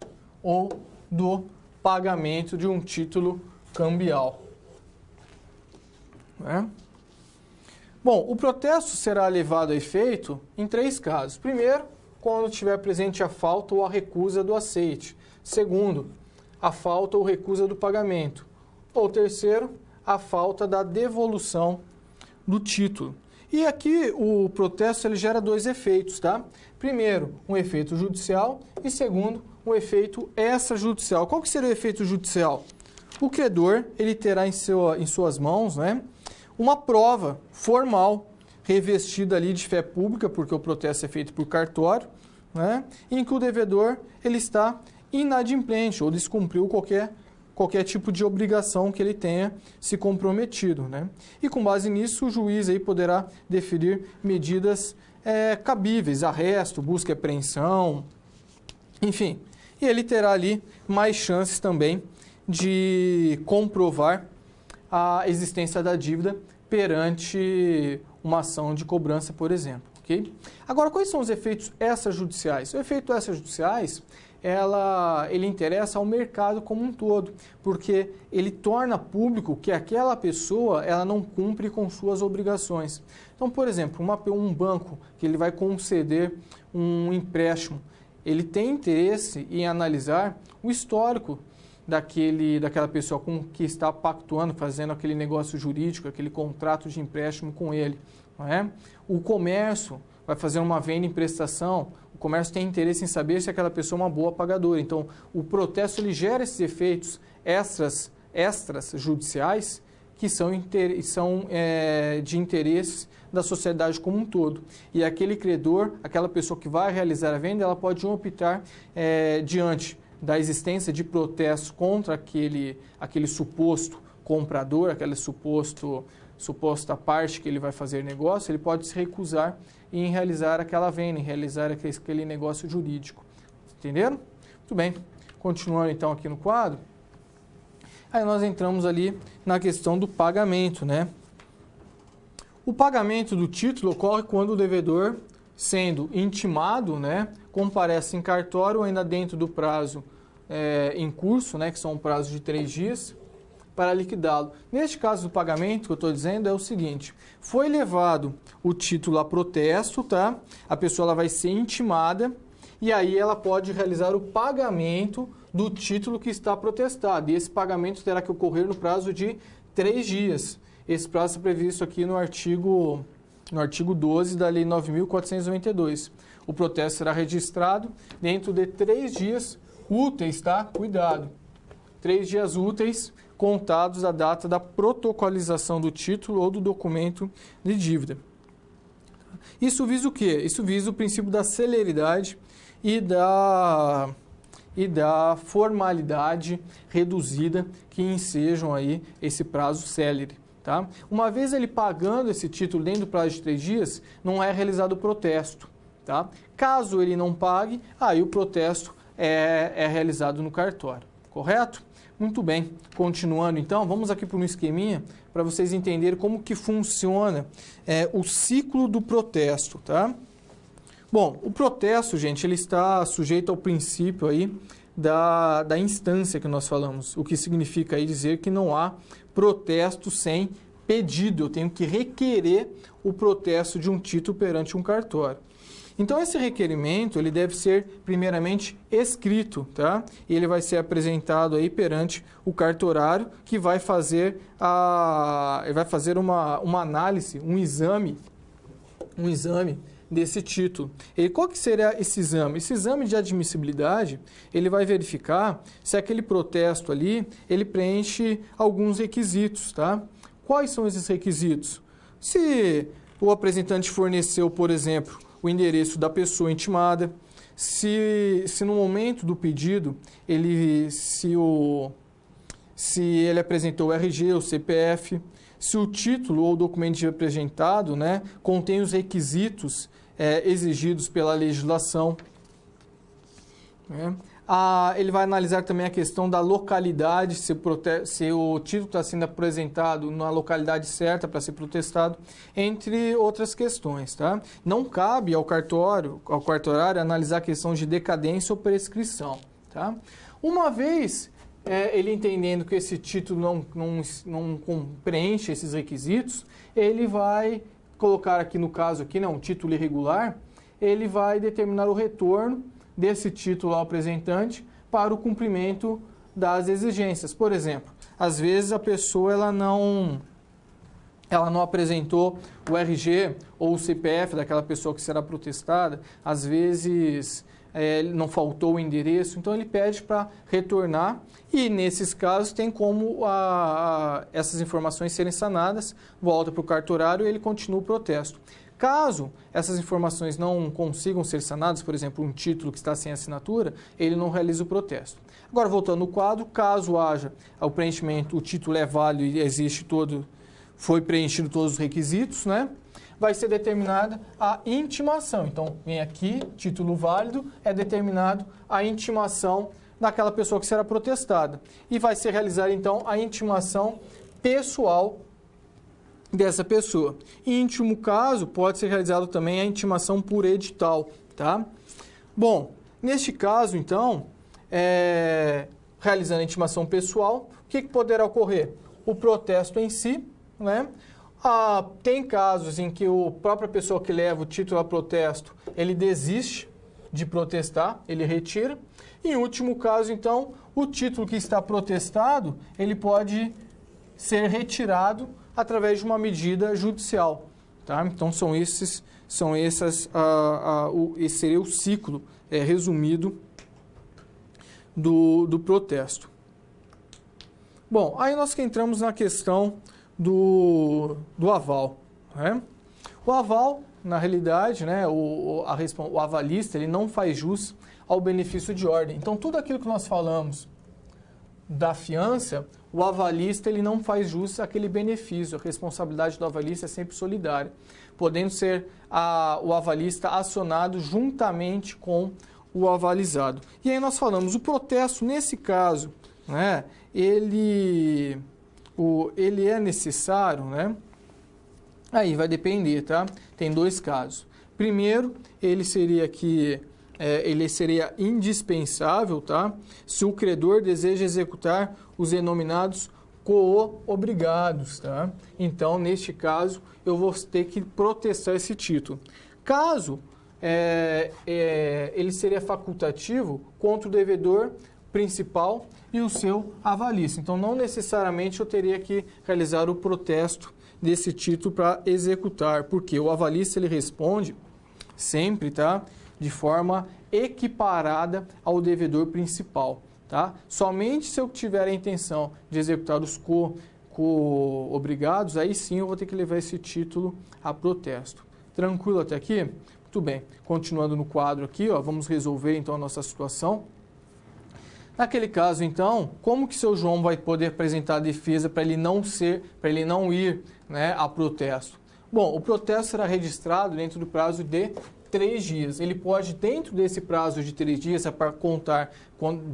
ou do pagamento de um título cambial. Né? Bom, o protesto será levado a efeito em 3 casos. Primeiro, quando estiver presente a falta ou a recusa do aceite. Segundo, a falta ou recusa do pagamento. Ou terceiro, a falta da devolução do título. E aqui o protesto ele gera 2 efeitos, tá? Primeiro, um efeito judicial e segundo, um efeito extrajudicial. Qual que seria o efeito judicial? O credor ele terá em suas mãos, né, uma prova formal revestida ali de fé pública, porque o protesto é feito por cartório, né, em que o devedor ele está inadimplente ou descumpriu qualquer tipo de obrigação que ele tenha se comprometido, né? E com base nisso, o juiz aí poderá definir medidas cabíveis, arresto, busca e apreensão, enfim. E ele terá ali mais chances também de comprovar a existência da dívida perante uma ação de cobrança, por exemplo. Okay? Agora, quais são os efeitos extrajudiciais? O efeito extrajudiciais ele interessa ao mercado como um todo, porque ele torna público que aquela pessoa ela não cumpre com suas obrigações. Então, por exemplo, um banco que ele vai conceder um empréstimo, ele tem interesse em analisar o histórico daquela pessoa com que está pactuando, fazendo aquele negócio jurídico, aquele contrato de empréstimo com ele. Não é? O comércio vai fazer uma venda em prestação, o comércio tem interesse em saber se aquela pessoa é uma boa pagadora. Então, o protesto ele gera esses efeitos extras judiciais que são de interesse da sociedade como um todo. E aquele credor, aquela pessoa que vai realizar a venda, ela pode optar diante da existência de protesto contra aquele suposto comprador, aquela suposta parte que ele vai fazer negócio, ele pode se recusar em realizar aquela venda, em realizar aquele negócio jurídico. Entenderam? Muito bem. Continuando então aqui no quadro. Aí nós entramos ali na questão do pagamento, né? O pagamento do título ocorre quando o devedor, sendo intimado, né, comparece em cartório ainda dentro do prazo em curso, né, que são um prazo de 3 dias, para liquidá-lo. Neste caso do pagamento, que eu estou dizendo é o seguinte: foi levado o título a protesto, tá? A pessoa ela vai ser intimada e aí ela pode realizar o pagamento do título que está protestado. E esse pagamento terá que ocorrer no prazo de 3 dias. Esse prazo é previsto aqui no artigo 12 da Lei 9.492. O protesto será registrado dentro de 3 dias úteis, tá? Cuidado. 3 dias úteis contados da data da protocolização do título ou do documento de dívida. Isso visa o quê? Isso visa o princípio da celeridade e da formalidade reduzida que ensejam aí esse prazo célere. Tá? Uma vez ele pagando esse título dentro do prazo de 3 dias, não é realizado o protesto. Tá? Caso ele não pague, aí o protesto é realizado no cartório. Correto? Muito bem. Continuando então, vamos aqui para um esqueminha para vocês entenderem como que funciona o ciclo do protesto. Tá? Bom, o protesto, gente, ele está sujeito ao princípio aí da instância que nós falamos, o que significa aí dizer que não há protesto sem pedido. Eu tenho que requerer o protesto de um título perante um cartório. Então, esse requerimento ele deve ser, primeiramente, escrito, tá? E ele vai ser apresentado aí perante o cartorário, que vai fazer uma análise, um exame desse título. E qual que seria esse exame? Esse exame de admissibilidade, ele vai verificar se aquele protesto ali, ele preenche alguns requisitos, tá? Quais são esses requisitos? Se o apresentante forneceu, por exemplo, o endereço da pessoa intimada, se no momento do pedido, se ele apresentou o RG, o CPF, se o título ou documento apresentado, né, contém os requisitos exigidos pela legislação. Né? Ele vai analisar também a questão da localidade, se o título está sendo apresentado na localidade certa para ser protestado, entre outras questões. Tá? Não cabe ao cartorário analisar a questão de decadência ou prescrição. Tá? Uma vez ele entendendo que esse título não preenche esses requisitos, ele vai colocar aqui no caso aqui, um título irregular, ele vai determinar o retorno desse título ao apresentante para o cumprimento das exigências. Por exemplo, às vezes a pessoa ela não apresentou o RG ou o CPF daquela pessoa que será protestada, às vezes não faltou o endereço, então ele pede para retornar e nesses casos tem como essas informações serem sanadas, volta para o cartorário e ele continua o protesto. Caso essas informações não consigam ser sanadas, por exemplo, um título que está sem assinatura, ele não realiza o protesto. Agora, voltando no quadro, caso haja o preenchimento, o título é válido e foi preenchido todos os requisitos, né? Vai ser determinada a intimação. Então, vem aqui, título válido, é determinado a intimação daquela pessoa que será protestada. E vai ser realizada, então, a intimação pessoal dessa pessoa. Em último caso, pode ser realizado também a intimação por edital, tá? Bom, neste caso, então, realizando a intimação pessoal, o que poderá ocorrer? O protesto em si, né? Tem casos em que a própria pessoa que leva o título a protesto, ele desiste de protestar, ele retira. Em último caso, então, o título que está protestado, ele pode ser retirado através de uma medida judicial, tá? Então esse seria o ciclo resumido do protesto. Bom, aí nós que entramos na questão do aval, né? O aval, na realidade, né, o avalista, ele não faz jus ao benefício de ordem. Então tudo aquilo que nós falamos da fiança, o avalista ele não faz jus àquele benefício. A responsabilidade do avalista é sempre solidária, podendo ser o avalista acionado juntamente com o avalizado. E aí nós falamos, o protesto, nesse caso, né, ele é necessário, né? Aí vai depender, tá? Tem dois casos. Primeiro, ele seria indispensável, tá? Se o credor deseja executar os denominados co-obrigados, tá? Então, neste caso, eu vou ter que protestar esse título. Caso ele seria facultativo contra o devedor principal e o seu avalista. Então, não necessariamente eu teria que realizar o protesto desse título para executar, porque o avalista ele responde sempre, tá? De forma equiparada ao devedor principal, tá? Somente se eu tiver a intenção de executar os co-obrigados, aí sim eu vou ter que levar esse título a protesto. Tranquilo até aqui? Muito bem. Continuando no quadro aqui, ó, vamos resolver então a nossa situação. Naquele caso, então, como que seu João vai poder apresentar a defesa para ele não ir, né, a protesto? Bom, o protesto será registrado dentro do prazo de 3 dias. Ele pode, dentro desse prazo de 3 dias, para contar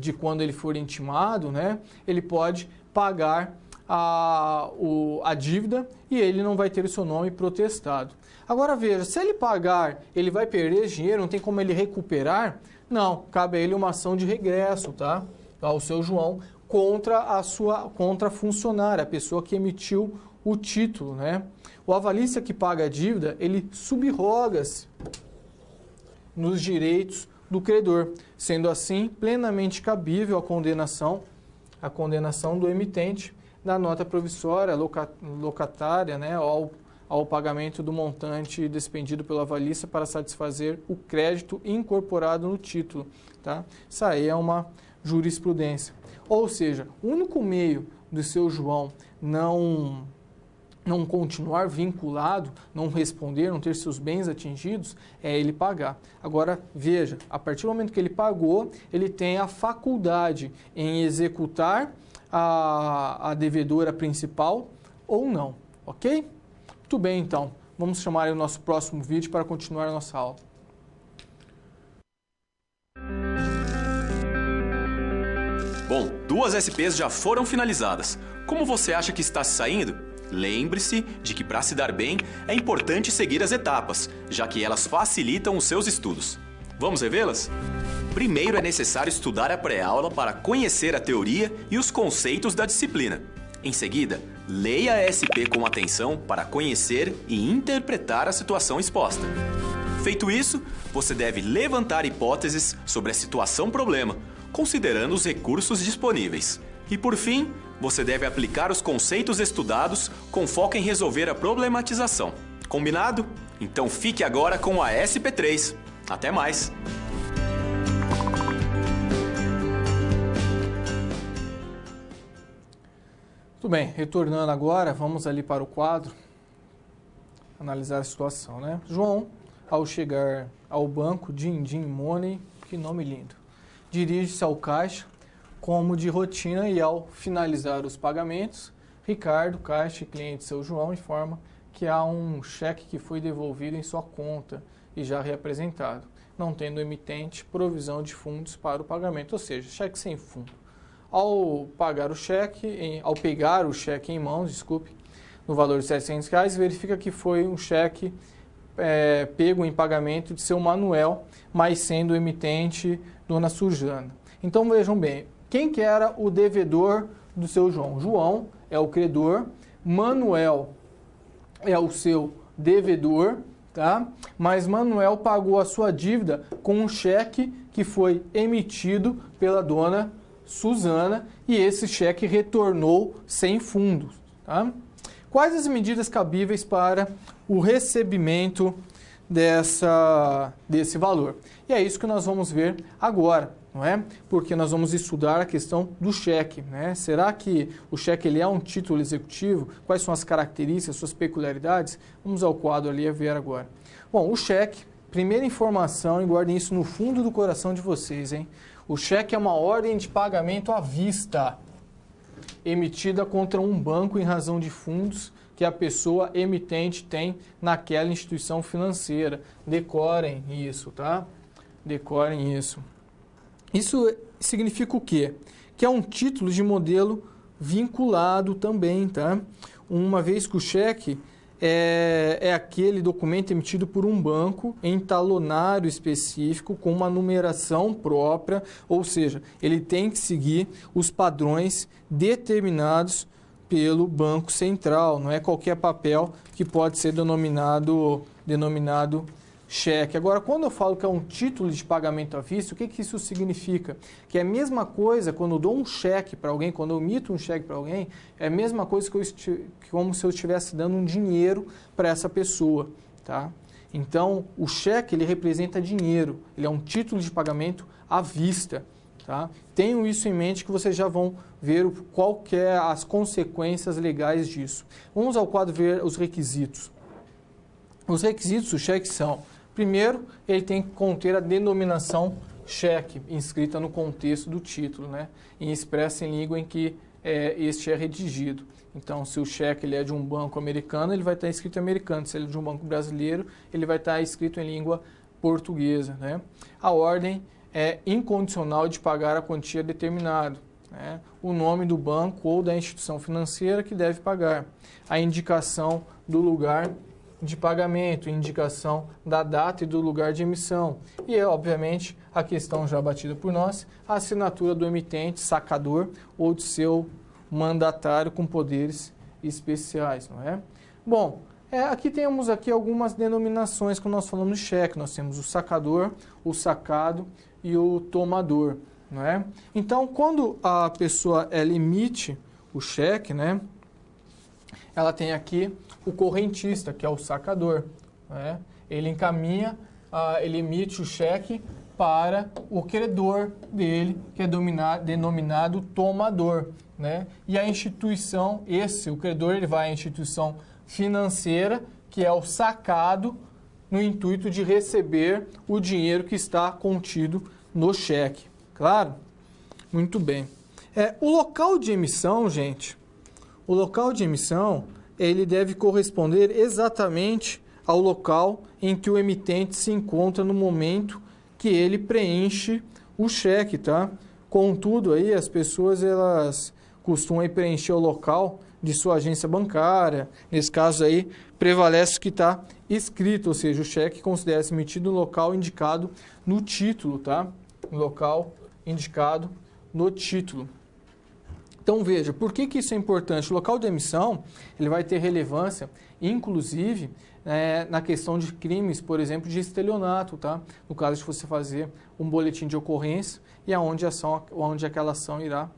de quando ele for intimado, né, ele pode pagar a dívida e ele não vai ter o seu nome protestado. Agora veja, se ele pagar, ele vai perder esse dinheiro, não tem como ele recuperar? Não, cabe a ele uma ação de regresso, tá? Ao seu João, contra a funcionária, a pessoa que emitiu o título, né? O avalista que paga a dívida, ele subroga-se nos direitos do credor, sendo assim plenamente cabível a condenação do emitente da nota provissória locatária, né, ao pagamento do montante despendido pelo avalista para satisfazer o crédito incorporado no título, tá? Isso aí é uma jurisprudência. Ou seja, o único meio do seu João não continuar vinculado, não responder, não ter seus bens atingidos, é ele pagar. Agora, veja, a partir do momento que ele pagou, ele tem a faculdade em executar a devedora principal ou não, ok? Muito bem, então. Vamos chamar o nosso próximo vídeo para continuar a nossa aula. Bom, 2 SPs já foram finalizadas. Como você acha que está se saindo? Lembre-se de que para se dar bem é importante seguir as etapas, já que elas facilitam os seus estudos. Vamos revê-las? Primeiro é necessário estudar a pré-aula para conhecer a teoria e os conceitos da disciplina. Em seguida, leia a SP com atenção para conhecer e interpretar a situação exposta. Feito isso, você deve levantar hipóteses sobre a situação-problema, considerando os recursos disponíveis. E por fim, você deve aplicar os conceitos estudados com foco em resolver a problematização. Combinado? Então fique agora com a SP3. Até mais! Muito bem, retornando agora, vamos ali para o quadro, analisar a situação, né? João, ao chegar ao banco Din Money, que nome lindo, dirige-se ao caixa como de rotina e ao finalizar os pagamentos, Ricardo, caixa e cliente seu João, informa que há um cheque que foi devolvido em sua conta e já reapresentado, não tendo o emitente provisão de fundos para o pagamento, ou seja, cheque sem fundo. Ao pegar o cheque em mãos, no valor de R$700, verifica que foi um cheque pego em pagamento de seu Manuel, mas sendo o emitente Dona Suzana. Então vejam bem, quem que era o devedor do seu João? João é o credor, Manuel é o seu devedor, tá? Mas Manuel pagou a sua dívida com um cheque que foi emitido pela Dona Suzana e esse cheque retornou sem fundos. Tá? Quais as medidas cabíveis para o recebimento desse valor? E é isso que nós vamos ver agora, não é? Porque nós vamos estudar a questão do cheque, né? Será que o cheque ele é um título executivo? Quais são as características, suas peculiaridades? Vamos ao quadro ali a ver agora. Bom, o cheque, primeira informação, e guardem isso no fundo do coração de vocês, hein? O cheque é uma ordem de pagamento à vista, emitida contra um banco em razão de fundos que a pessoa emitente tem naquela instituição financeira. Decorem isso, tá? Decorem isso. Isso significa o quê? Que é um título de modelo vinculado também, tá? Uma vez que o cheque é aquele documento emitido por um banco em talonário específico com uma numeração própria, ou seja, ele tem que seguir os padrões determinados pelo Banco Central. Não é qualquer papel que pode ser denominado cheque. Agora, quando eu falo que é um título de pagamento à vista, o que isso significa? Que é a mesma coisa quando eu dou um cheque para alguém, quando eu emito um cheque para alguém, é a mesma coisa como se eu estivesse dando um dinheiro para essa pessoa, tá? Então, o cheque, ele representa dinheiro, ele é um título de pagamento à vista, tá? Tenham isso em mente que vocês já vão ver qual que é as consequências legais disso. Vamos ao quadro ver os requisitos. Os requisitos do cheque são: primeiro, ele tem que conter a denominação cheque, inscrita no contexto do título, né? E expressa em língua em que este é redigido. Então, se o cheque ele é de um banco americano, ele vai estar escrito em americano. Se ele é de um banco brasileiro, ele vai estar escrito em língua portuguesa, né? A ordem é incondicional de pagar a quantia determinada, né? O nome do banco ou da instituição financeira que deve pagar. A indicação do lugar de pagamento, indicação da data e do lugar de emissão. E, obviamente, a questão já batida por nós, a assinatura do emitente, sacador ou de seu mandatário com poderes especiais, não é? Bom, aqui temos algumas denominações quando nós falamos de cheque. Nós temos o sacador, o sacado e o tomador, não é? Então, quando a pessoa ela emite o cheque, né? Ela tem aqui o correntista, que é o sacador, né? Ele encaminha, ele emite o cheque para o credor dele, que é denominado tomador, né? E a instituição, o credor, ele vai à instituição financeira, que é o sacado, no intuito de receber o dinheiro que está contido no cheque. Claro? Muito bem. O local de emissão, gente, o local de emissão, ele deve corresponder exatamente ao local em que o emitente se encontra no momento que ele preenche o cheque, tá? Contudo, aí as pessoas elas costumam aí preencher o local de sua agência bancária. Nesse caso aí, prevalece o que está escrito, ou seja, o cheque considera-se emitido no local indicado no título, tá? No local indicado no título. Então, veja, por que isso é importante? O local de emissão ele vai ter relevância, inclusive, na questão de crimes, por exemplo, de estelionato, tá? No caso de você fazer um boletim de ocorrência e onde aquela ação irá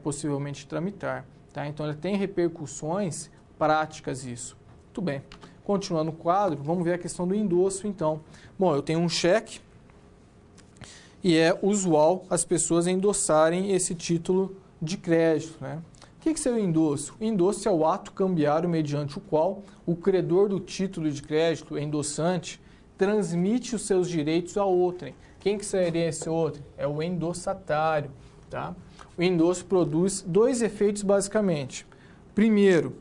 possivelmente tramitar, tá? Então, ele tem repercussões práticas isso. Muito bem. Continuando o quadro, vamos ver a questão do endosso, então. Bom, eu tenho um cheque e é usual as pessoas endossarem esse título de crédito, né? O que seria o endosso? O endosso é o ato cambiário mediante o qual o credor do título de crédito, endossante, transmite os seus direitos a outrem. Quem que seria esse outro? É o endossatário, tá? O endosso produz dois efeitos basicamente. Primeiro,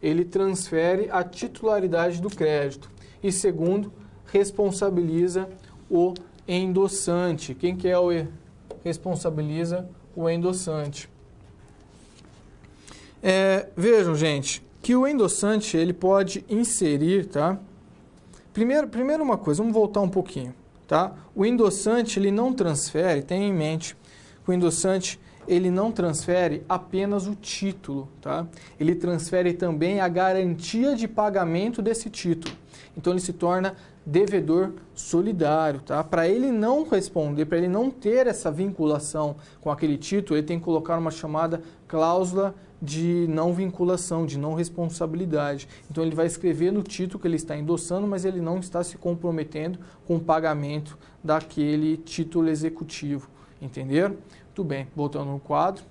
ele transfere a titularidade do crédito e segundo, responsabiliza o endossante. Quem que é o responsabiliza o endossante? Vejam, gente, que o endossante ele pode inserir, tá? Primeiro uma coisa, vamos voltar um pouquinho, tá? O endossante ele não transfere, tenha em mente, que o endossante ele não transfere apenas o título, tá? Ele transfere também a garantia de pagamento desse título. Então ele se torna devedor solidário, tá? Para ele não responder, para ele não ter essa vinculação com aquele título, ele tem que colocar uma chamada cláusula de não vinculação, de não responsabilidade. Então ele vai escrever no título que ele está endossando, mas ele não está se comprometendo com o pagamento daquele título executivo. Entenderam? Muito bem, voltando no quadro.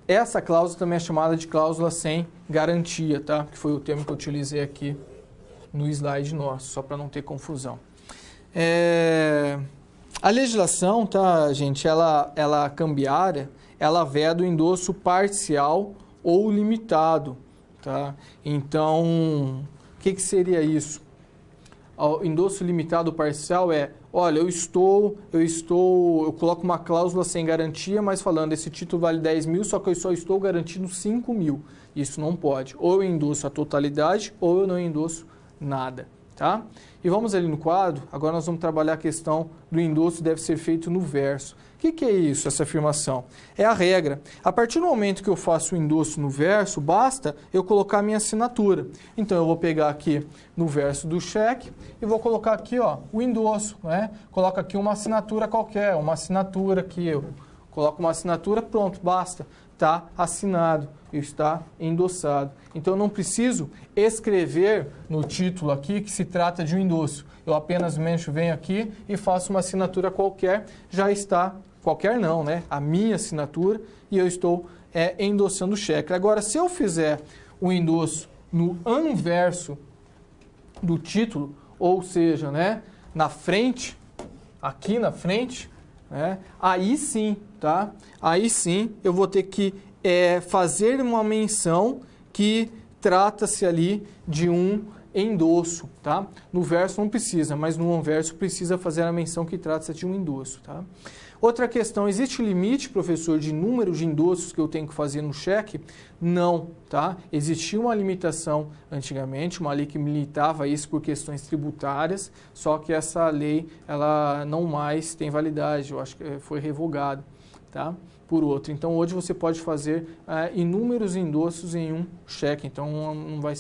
Essa cláusula também é chamada de cláusula sem garantia, tá? Que foi o termo que eu utilizei aqui no slide nosso, só para não ter confusão. A legislação, tá, gente, ela cambiária, ela veda o endosso parcial ou limitado, tá? Então, o que seria isso? O endosso limitado parcial olha, eu coloco uma cláusula sem garantia, mas falando, esse título vale 10 mil, só que eu só estou garantindo 5 mil. Isso não pode. Ou eu endosso a totalidade, ou eu não endosso nada, tá? E vamos ali no quadro, agora nós vamos trabalhar a questão do endosso deve ser feito no verso. O que é isso, essa afirmação? É a regra. A partir do momento que eu faço o endosso no verso, basta eu colocar a minha assinatura. Então, eu vou pegar aqui no verso do cheque e vou colocar aqui, ó, o endosso, né? Coloco aqui uma assinatura qualquer, uma assinatura aqui, eu coloco uma assinatura, pronto, basta. Está assinado, está endossado. Então, eu não preciso escrever no título aqui que se trata de um endosso. Eu apenas venho aqui e faço uma assinatura qualquer, já está, qualquer não, né? A minha assinatura e eu estou endossando o cheque. Agora, se eu fizer o endosso no anverso do título, ou seja, né, na frente, aqui na frente, né, aí sim, tá? Aí sim eu vou ter que fazer uma menção que trata-se ali de um endosso, tá? No verso não precisa, mas no anverso precisa fazer a menção que trata-se de um endosso, tá? Outra questão, existe limite, professor, de número de endossos que eu tenho que fazer no cheque? Não, tá? Existia uma limitação antigamente, uma lei que limitava isso por questões tributárias, só que essa lei, ela não mais tem validade, eu acho que foi revogada, tá? Por outro. Então, hoje você pode fazer inúmeros endossos em um cheque. Então,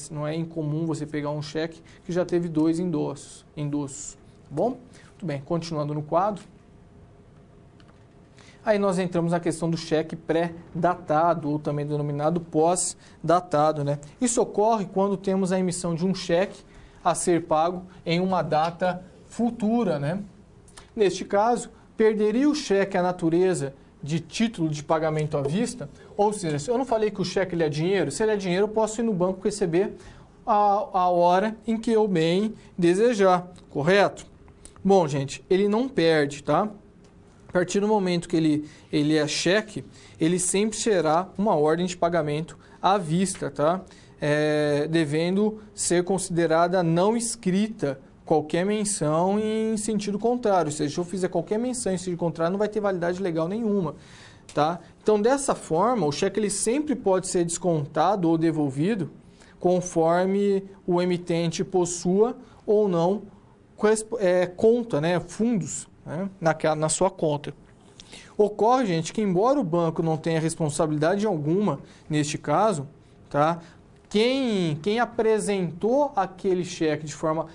não é incomum você pegar um cheque que já teve 2 endossos. Bom? Muito bem, continuando no quadro. Aí nós entramos na questão do cheque pré-datado, ou também denominado pós-datado, né? Isso ocorre quando temos a emissão de um cheque a ser pago em uma data futura, né? Neste caso, perderia o cheque a natureza de título de pagamento à vista? Ou seja, se eu não falei que o cheque ele é dinheiro, se ele é dinheiro, eu posso ir no banco receber a hora em que eu bem desejar, correto? Bom, gente, ele não perde, tá? A partir do momento que ele é cheque, ele sempre será uma ordem de pagamento à vista, tá? Devendo ser considerada não escrita qualquer menção em sentido contrário. Ou seja, se eu fizer qualquer menção em sentido contrário, não vai ter validade legal nenhuma. Tá? Então, dessa forma, o cheque ele sempre pode ser descontado ou devolvido conforme o emitente possua ou não conta, né, fundos, né, na sua conta. Ocorre, gente, que embora o banco não tenha responsabilidade alguma neste caso, tá, quem apresentou aquele cheque de forma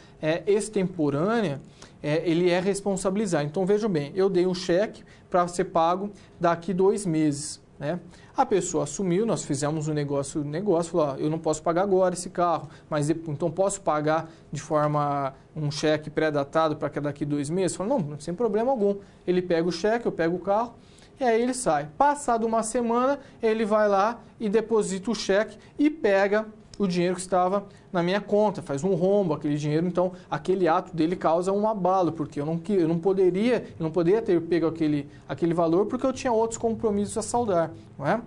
extemporânea, ele é responsabilizado. Então, vejam bem, eu dei um cheque para ser pago daqui 2 meses. Né? A pessoa assumiu, nós fizemos um negócio, falou, eu não posso pagar agora esse carro, mas então posso pagar de forma um cheque pré-datado para que daqui 2 meses? Falou, não, sem problema algum. Ele pega o cheque, eu pego o carro, e aí ele sai. Passado uma semana, ele vai lá e deposita o cheque e pega o dinheiro que estava na minha conta, faz um rombo aquele dinheiro, então aquele ato dele causa um abalo, porque eu não poderia ter pego aquele valor porque eu tinha outros compromissos a saldar, não é?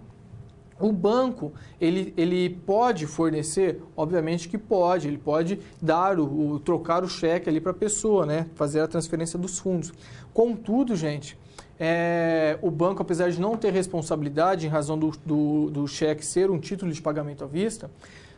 O banco, ele pode fornecer? Obviamente que pode, ele pode dar trocar o cheque ali para a pessoa, né? Fazer a transferência dos fundos. Contudo, gente, o banco, apesar de não ter responsabilidade em razão do cheque ser um título de pagamento à vista,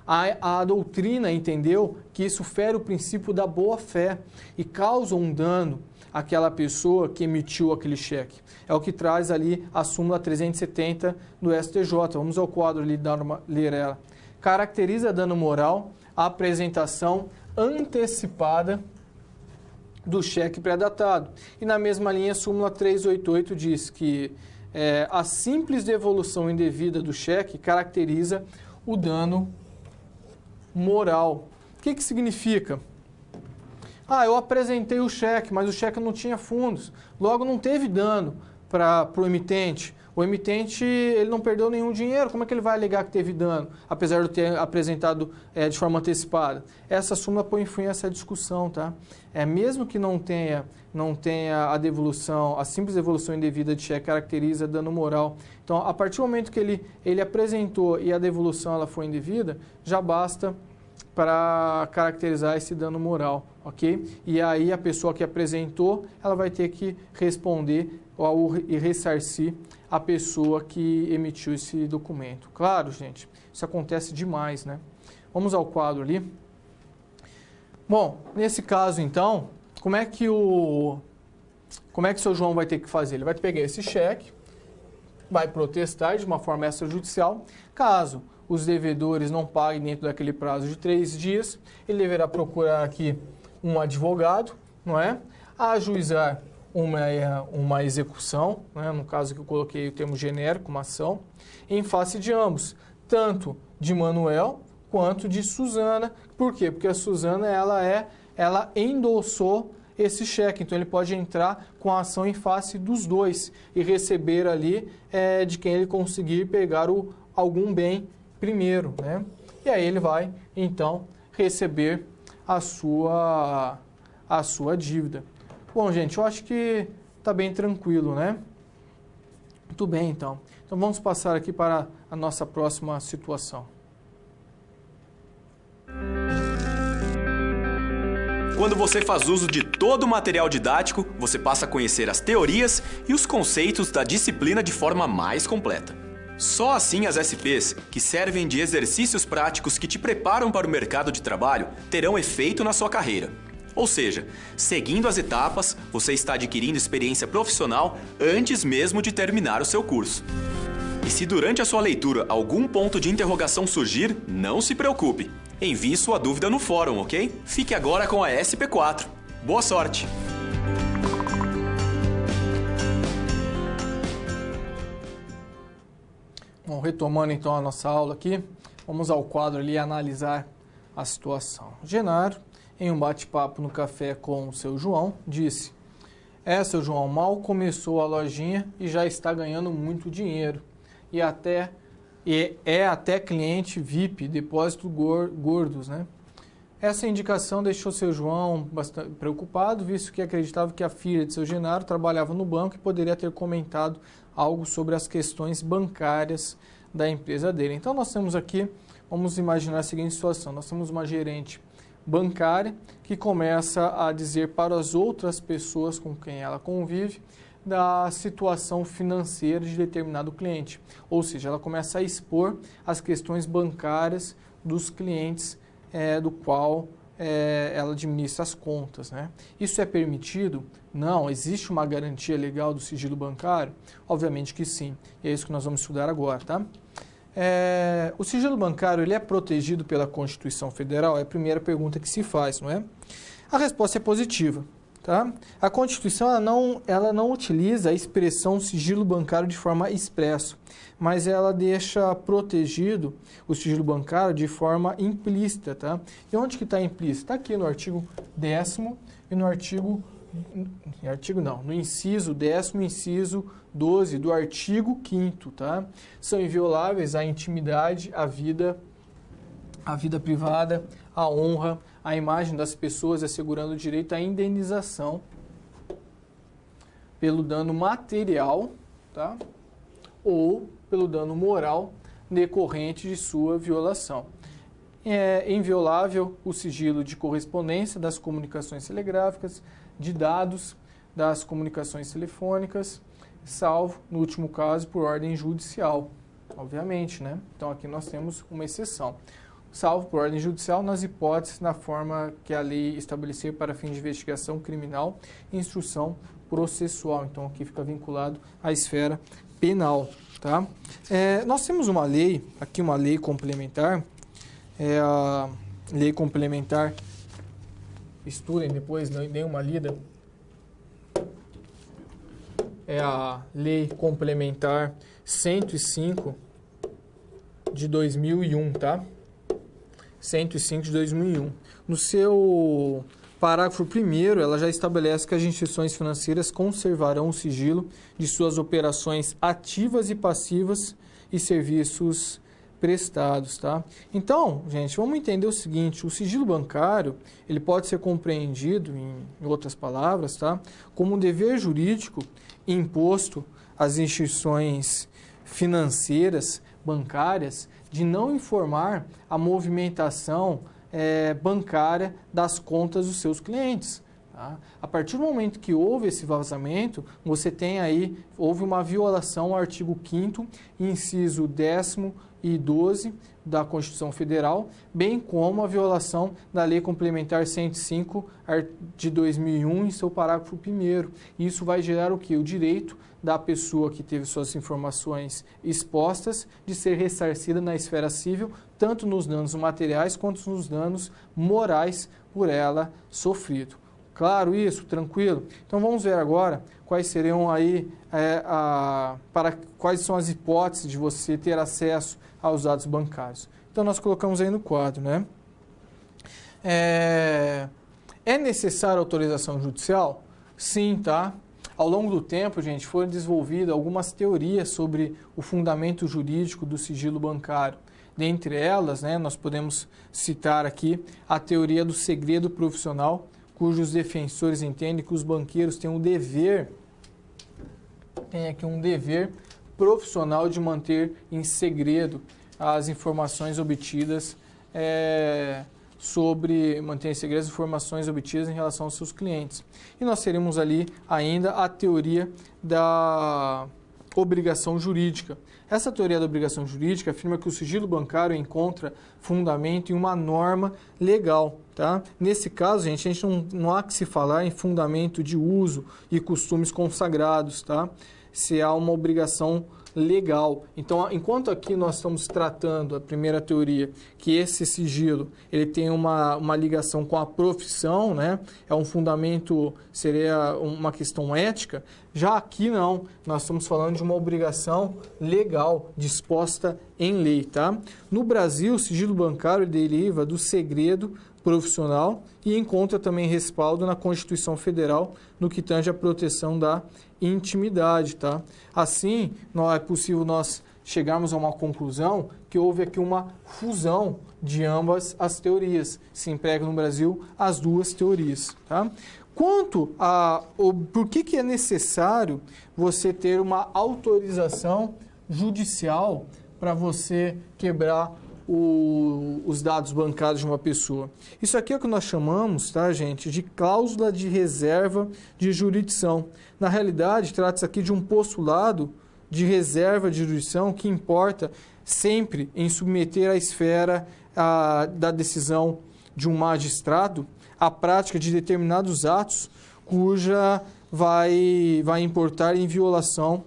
a doutrina entendeu que isso fere o princípio da boa-fé e causa um dano àquela pessoa que emitiu aquele cheque. É o que traz ali a súmula 370 do STJ. Vamos ao quadro ali, ler ela. Caracteriza dano moral a apresentação antecipada do cheque pré-datado. E na mesma linha, a súmula 388 diz que a simples devolução indevida do cheque caracteriza o dano moral. O que significa? Eu apresentei o cheque, mas o cheque não tinha fundos. Logo, não teve dano para o emitente. O emitente ele não perdeu nenhum dinheiro. Como é que ele vai alegar que teve dano, apesar de ter apresentado de forma antecipada? Essa súmula põe fim a essa discussão, tá? Mesmo que não tenha a devolução, a simples devolução indevida de cheque caracteriza dano moral. Então, a partir do momento que ele apresentou e a devolução ela foi indevida, já basta para caracterizar esse dano moral, ok? E aí a pessoa que apresentou, ela vai ter que responder e ressarcir a pessoa que emitiu esse documento. Claro, gente, isso acontece demais, né? Vamos ao quadro ali. Bom, nesse caso, então, como é que o seu João vai ter que fazer? Ele vai pegar esse cheque, vai protestar de uma forma extrajudicial. Caso os devedores não paguem dentro daquele prazo de 3 dias, ele deverá procurar aqui um advogado, não é? Ajuizar uma execução, né? No caso que eu coloquei o termo genérico, uma ação, em face de ambos, tanto de Manuel quanto de Suzana. Por quê? Porque a Suzana ela endossou esse cheque, então ele pode entrar com a ação em face dos dois e receber ali de quem ele conseguir pegar algum bem primeiro, né? E aí ele vai, então, receber a sua dívida. Bom, gente, eu acho que está bem tranquilo, né? Muito bem, então. Então, vamos passar aqui para a nossa próxima situação. Quando você faz uso de todo o material didático, você passa a conhecer as teorias e os conceitos da disciplina de forma mais completa. Só assim as SPs, que servem de exercícios práticos que te preparam para o mercado de trabalho, terão efeito na sua carreira. Ou seja, seguindo as etapas, você está adquirindo experiência profissional antes mesmo de terminar o seu curso. E se durante a sua leitura algum ponto de interrogação surgir, não se preocupe. Envie sua dúvida no fórum, ok? Fique agora com a SP4. Boa sorte! Bom, retomando então a nossa aula aqui, vamos ao quadro ali analisar a situação. Genaro, em um bate-papo no café com o seu João, disse: seu João, mal começou a lojinha e já está ganhando muito dinheiro. E é até cliente VIP, depósito gordos, né? Essa indicação deixou seu João bastante preocupado, visto que acreditava que a filha de seu Genaro trabalhava no banco e poderia ter comentado algo sobre as questões bancárias da empresa dele. Então, nós temos aqui, vamos imaginar a seguinte situação: nós temos uma gerente bancária, que começa a dizer para as outras pessoas com quem ela convive da situação financeira de determinado cliente. Ou seja, ela começa a expor as questões bancárias dos clientes do qual ela administra as contas, né? Isso é permitido? Não. Existe uma garantia legal do sigilo bancário? Obviamente que sim. E é isso que nós vamos estudar agora, tá? O sigilo bancário ele é protegido pela Constituição Federal? É a primeira pergunta que se faz, não é? A resposta é positiva. Tá? A Constituição ela não utiliza a expressão sigilo bancário de forma expressa, mas ela deixa protegido o sigilo bancário de forma implícita. Tá? E onde que está implícito? Está aqui no artigo 10º e no inciso 10º, inciso 12 do artigo 5º. Tá? São invioláveis a intimidade, a vida privada, a honra, a imagem das pessoas, assegurando o direito à indenização pelo dano material, tá? Ou pelo dano moral decorrente de sua violação. É inviolável o sigilo de correspondência das comunicações telegráficas, de dados das comunicações telefônicas, salvo, no último caso, por ordem judicial, obviamente, né? Então aqui nós temos uma exceção. Salvo por ordem judicial nas hipóteses na forma que a lei estabelecer para fins de investigação criminal e instrução processual. Então, aqui fica vinculado à esfera penal. Tá? Nós temos uma lei, aqui uma lei complementar, a lei complementar, estudem depois, deem uma lida, é a lei complementar 105 de 2001, tá? 105 de 2001. No seu parágrafo 1º, ela já estabelece que as instituições financeiras conservarão o sigilo de suas operações ativas e passivas e serviços prestados, tá? Então, gente, vamos entender o seguinte, o sigilo bancário, ele pode ser compreendido, em outras palavras, tá? Como um dever jurídico imposto às instituições financeiras, bancárias, de não informar a movimentação bancária das contas dos seus clientes. Tá? A partir do momento que houve esse vazamento, você tem aí, houve uma violação ao artigo 5º, inciso 10º e 12 da Constituição Federal, bem como a violação da Lei Complementar 105 de 2001 em seu parágrafo 1º. Isso vai gerar o quê? O direito da pessoa que teve suas informações expostas de ser ressarcida na esfera civil, tanto nos danos materiais quanto nos danos morais por ela sofrido. Claro isso? Tranquilo? Então vamos ver agora quais seriam aí, quais são as hipóteses de você ter acesso aos dados bancários. Então nós colocamos aí no quadro, né? É necessária autorização judicial? Sim, tá? Ao longo do tempo, gente, foram desenvolvidas algumas teorias sobre o fundamento jurídico do sigilo bancário. Dentre elas, né, nós podemos citar aqui a teoria do segredo profissional, cujos defensores entendem que os banqueiros têm um dever profissional de manter em segredo as informações obtidas manter em segredo as informações obtidas em relação aos seus clientes. E nós teremos ali ainda a teoria da obrigação jurídica. Essa teoria da obrigação jurídica afirma que o sigilo bancário encontra fundamento em uma norma legal. Tá? Nesse caso, gente, a gente não há que se falar em fundamento de uso e costumes consagrados, tá? Se há uma obrigação legal. Então, enquanto aqui nós estamos tratando a primeira teoria, que esse sigilo ele tem uma ligação com a profissão, né? É um fundamento, seria uma questão ética, já aqui não, nós estamos falando de uma obrigação legal, disposta em lei. Tá? No Brasil, o sigilo bancário deriva do segredo profissional e encontra também respaldo na Constituição Federal no que tange à proteção da intimidade. Tá? Assim, não é possível nós chegarmos a uma conclusão que houve aqui uma fusão de ambas as teorias. Se emprega no Brasil as duas teorias. Tá? Quanto a por que é necessário você ter uma autorização judicial para você quebrar os dados bancários de uma pessoa. Isso aqui é o que nós chamamos, tá, gente, de cláusula de reserva de jurisdição. Na realidade, trata-se aqui de um postulado de reserva de jurisdição que importa sempre em submeter à esfera da decisão de um magistrado a prática de determinados atos cuja vai importar em violação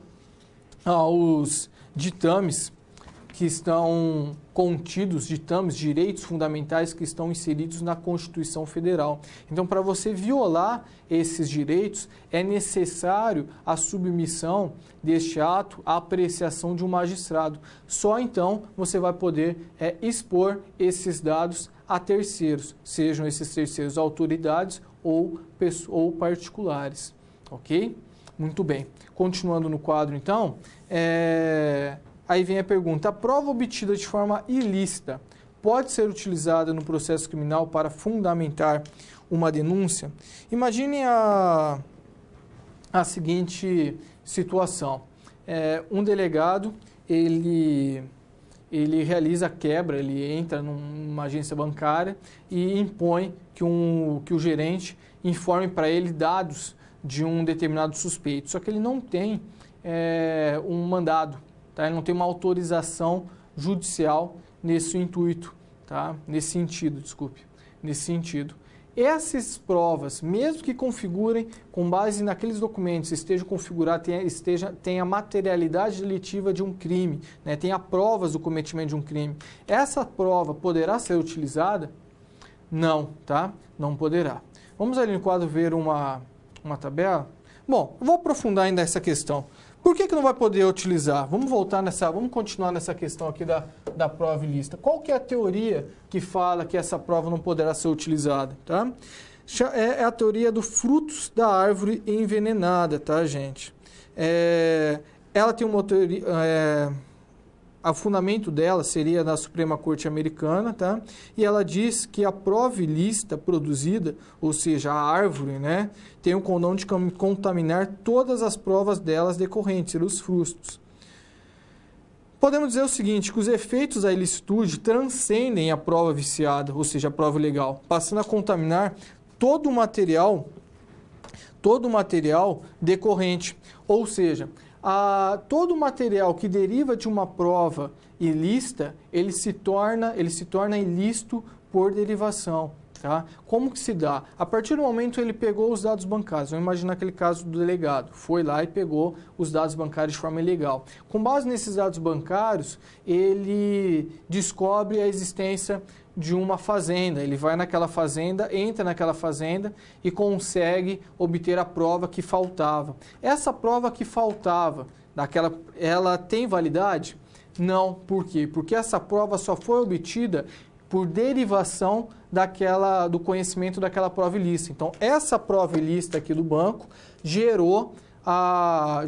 aos ditames que estão contidos, ditames, direitos fundamentais que estão inseridos na Constituição Federal. Então, para você violar esses direitos, é necessário a submissão deste ato à apreciação de um magistrado. Só então você vai poder expor esses dados a terceiros, sejam esses terceiros autoridades ou particulares. Ok? Muito bem. Continuando no quadro, então, aí vem a pergunta: a prova obtida de forma ilícita pode ser utilizada no processo criminal para fundamentar uma denúncia? Imagine a seguinte situação. Um delegado, ele realiza a quebra, ele entra numa agência bancária e impõe que o gerente informe para ele dados de um determinado suspeito. Só que ele não tem um mandado, tá? Ele não tem uma autorização judicial nesse intuito, tá? Nesse sentido. Essas provas, mesmo que configurem com base naqueles documentos, estejam configurados, tenha materialidade delitiva de um crime, né? Tenha provas do cometimento de um crime, essa prova poderá ser utilizada? Não, tá? Não poderá. Vamos ali no quadro ver uma tabela? Bom, eu vou aprofundar ainda essa questão. Por que não vai poder utilizar? Vamos continuar nessa questão aqui da prova ilícita. Qual que é a teoria que fala que essa prova não poderá ser utilizada? Tá? É a teoria do frutos da árvore envenenada, tá, gente? Ela tem uma teoria... o fundamento dela seria na Suprema Corte Americana, tá? E ela diz que a prova ilícita produzida, ou seja, a árvore, né, tem o condão de contaminar todas as provas delas decorrentes, os frutos. Podemos dizer o seguinte, que os efeitos da ilicitude transcendem a prova viciada, ou seja, a prova ilegal, passando a contaminar todo o material decorrente, ou seja, todo o material que deriva de uma prova ilícita, ele se torna ilícito por derivação. Tá? Como que se dá? A partir do momento ele pegou os dados bancários, vamos imaginar aquele caso do delegado, foi lá e pegou os dados bancários de forma ilegal. Com base nesses dados bancários, ele descobre a existência de uma fazenda, ele vai naquela fazenda, entra naquela fazenda e consegue obter a prova que faltava. Essa prova que faltava, ela tem validade? Não. Por quê? Porque essa prova só foi obtida por derivação do conhecimento daquela prova ilícita. Então, essa prova ilícita aqui do banco gerou a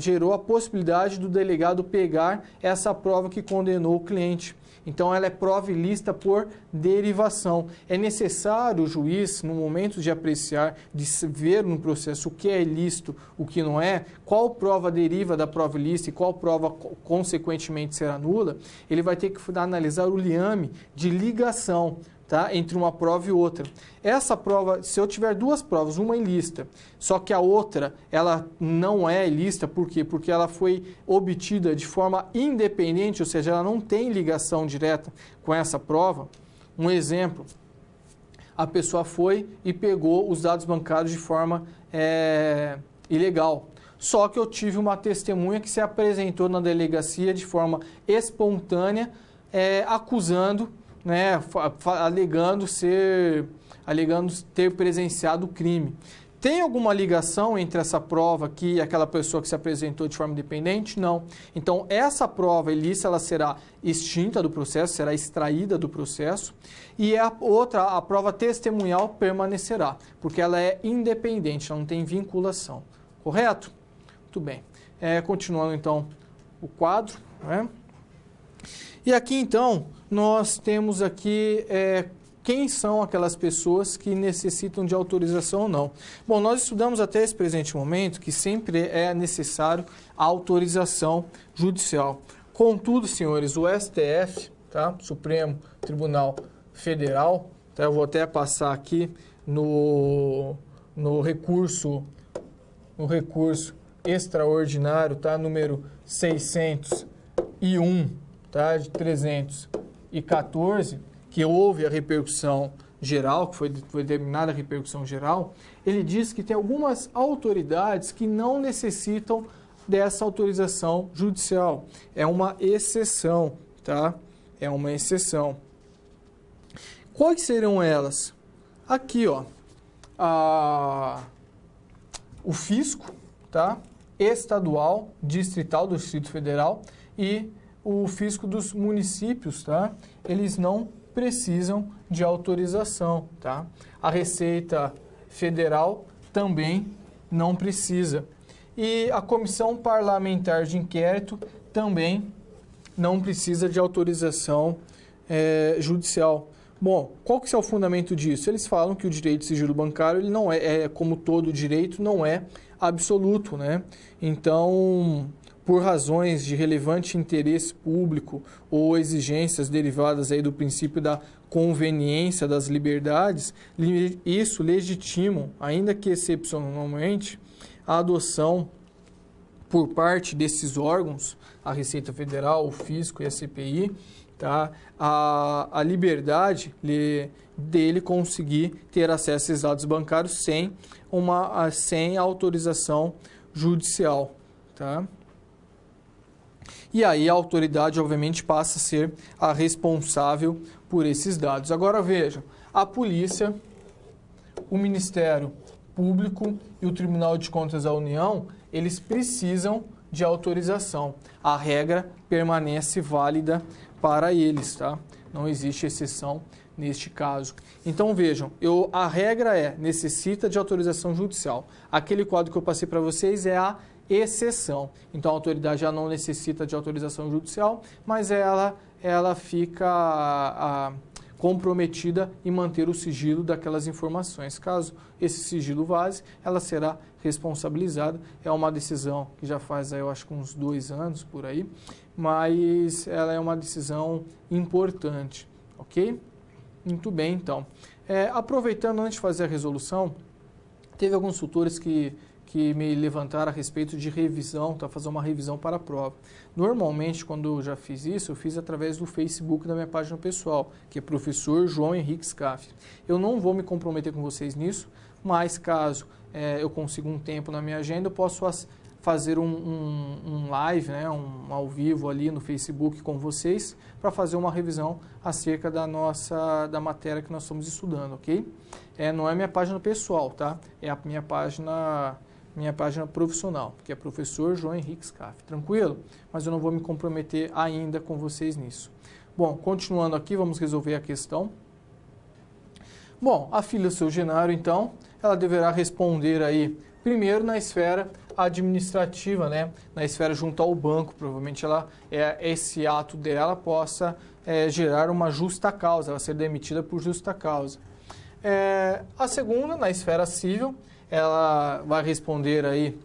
possibilidade do delegado pegar essa prova que condenou o cliente. Então, ela é prova ilícita por derivação. É necessário o juiz, no momento de apreciar, de ver no processo o que é ilícito, o que não é, qual prova deriva da prova ilícita e qual prova, consequentemente, será nula, ele vai ter que analisar o liame de ligação, tá, entre uma prova e outra. Essa prova, se eu tiver duas provas, uma ilícita, só que a outra ela não é ilícita, por quê? Porque ela foi obtida de forma independente, ou seja, ela não tem ligação direta com essa prova. Um exemplo, a pessoa foi e pegou os dados bancários de forma ilegal. Só que eu tive uma testemunha que se apresentou na delegacia de forma espontânea, acusando, né, alegando ter presenciado o crime. Tem alguma ligação entre essa prova aqui e aquela pessoa que se apresentou de forma independente? Não. Então, essa prova ilícita ela será extinta do processo, será extraída do processo, e a prova testemunhal permanecerá, porque ela é independente, ela não tem vinculação. Correto? Muito bem. Continuando, então, o quadro, né? E aqui, então, nós temos aqui quem são aquelas pessoas que necessitam de autorização ou não. Bom, nós estudamos até esse presente momento que sempre é necessário a autorização judicial. Contudo, senhores, o STF, tá? Supremo Tribunal Federal, tá? Eu vou até passar aqui no recurso extraordinário, tá? Número 601, tá? De 314, que houve a repercussão geral, que foi determinada a repercussão geral. Ele diz que tem algumas autoridades que não necessitam dessa autorização judicial. É uma exceção, tá? É uma exceção. Quais serão elas? Aqui, ó, o fisco, tá? Estadual, distrital do Distrito Federal e o fisco dos municípios, tá? Eles não precisam de autorização, tá? A Receita Federal também não precisa. E a Comissão Parlamentar de Inquérito também não precisa de autorização judicial. Bom, qual que é o fundamento disso? Eles falam que o direito de sigilo bancário, ele não como todo direito, não é absoluto, né? Então, por razões de relevante interesse público ou exigências derivadas aí do princípio da conveniência das liberdades, isso legitimam, ainda que excepcionalmente, a adoção por parte desses órgãos, a Receita Federal, o Fisco e a CPI, tá? A liberdade dele conseguir ter acesso a esses dados bancários sem autorização judicial, tá? E aí a autoridade, obviamente, passa a ser a responsável por esses dados. Agora vejam, a polícia, o Ministério Público e o Tribunal de Contas da União, eles precisam de autorização. A regra permanece válida para eles, tá? Não existe exceção neste caso. Então vejam, a regra necessita de autorização judicial. Aquele quadro que eu passei para vocês é a exceção. Então a autoridade já não necessita de autorização judicial, mas ela fica comprometida em manter o sigilo daquelas informações. Caso esse sigilo vaze, ela será responsabilizada. É uma decisão que já faz, eu acho que uns 2 anos por aí, mas ela é uma decisão importante, ok? Muito bem, então. Aproveitando, antes de fazer a resolução, teve alguns tutores que me levantaram a respeito de revisão, tá? Fazer uma revisão para a prova. Normalmente, quando eu já fiz isso, eu fiz através do Facebook da minha página pessoal, que é Professor João Henrique Scaff. Eu não vou me comprometer com vocês nisso, mas caso eu consiga um tempo na minha agenda, eu posso fazer um live, né, um ao vivo ali no Facebook com vocês, para fazer uma revisão acerca da matéria que nós estamos estudando, ok? Não é minha página pessoal, tá? É a minha página profissional, que é Professor João Henrique Scaff. Tranquilo? Mas eu não vou me comprometer ainda com vocês nisso. Bom, continuando aqui, vamos resolver a questão. Bom, a filha do seu Genaro, então, ela deverá responder aí, primeiro na esfera administrativa, né? Na esfera junto ao banco. Provavelmente esse ato dela possa gerar uma justa causa, ela ser demitida por justa causa. A segunda, na esfera civil, ela vai responder aí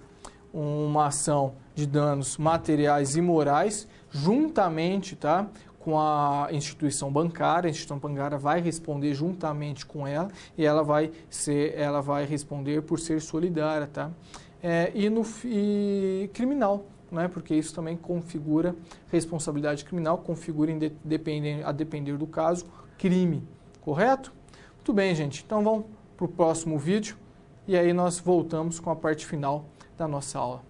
uma ação de danos materiais e morais, juntamente, tá, com a instituição bancária. A instituição bancária vai responder juntamente com ela e ela vai responder por ser solidária, tá? E criminal, né? Porque isso também configura responsabilidade criminal, configura, a depender do caso, crime, correto? Muito bem, gente. Então vamos para o próximo vídeo e aí nós voltamos com a parte final da nossa aula.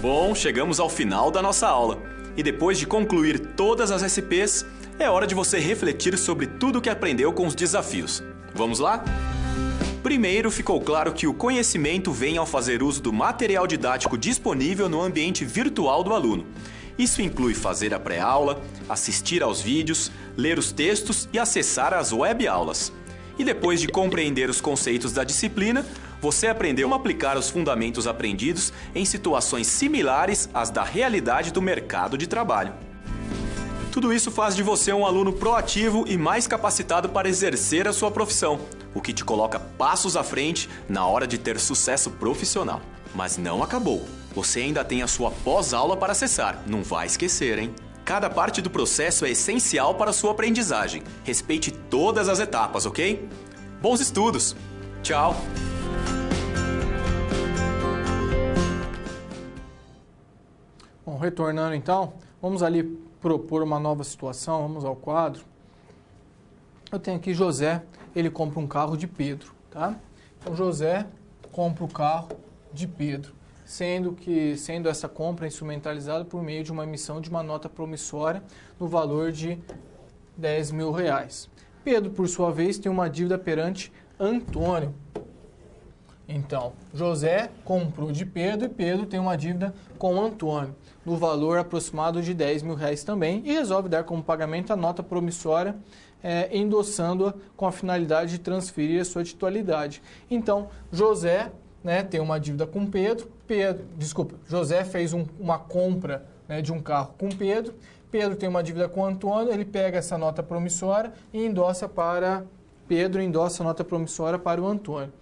Bom, chegamos ao final da nossa aula. E depois de concluir todas as SPs, é hora de você refletir sobre tudo o que aprendeu com os desafios. Vamos lá? Primeiro, ficou claro que o conhecimento vem ao fazer uso do material didático disponível no ambiente virtual do aluno. Isso inclui fazer a pré-aula, assistir aos vídeos, ler os textos e acessar as web-aulas. E depois de compreender os conceitos da disciplina, você aprendeu a aplicar os fundamentos aprendidos em situações similares às da realidade do mercado de trabalho. Tudo isso faz de você um aluno proativo e mais capacitado para exercer a sua profissão, o que te coloca passos à frente na hora de ter sucesso profissional. Mas não acabou. você ainda tem a sua pós-aula para acessar. Não vai esquecer, hein? Cada parte do processo é essencial para a sua aprendizagem. Respeite todas as etapas, ok? Bons estudos! Tchau! Bom, retornando então, vamos ali propor uma nova situação, vamos ao quadro. Eu tenho aqui José, ele compra um carro de Pedro, tá? Então José compra o carro de Pedro, sendo essa compra instrumentalizada por meio de uma emissão de uma nota promissória no valor de R$10.000. Pedro, por sua vez, tem uma dívida perante Antônio. Então, José comprou de Pedro e Pedro tem uma dívida com Antônio, no valor aproximado de R$10.000 também, e resolve dar como pagamento a nota promissória, endossando-a com a finalidade de transferir a sua titularidade. Então, José, tem uma dívida com Pedro. José fez uma compra, de um carro com Pedro. Pedro tem uma dívida com Antônio, ele pega essa nota promissória e endossa para Pedro, endossa a nota promissória para o Antônio.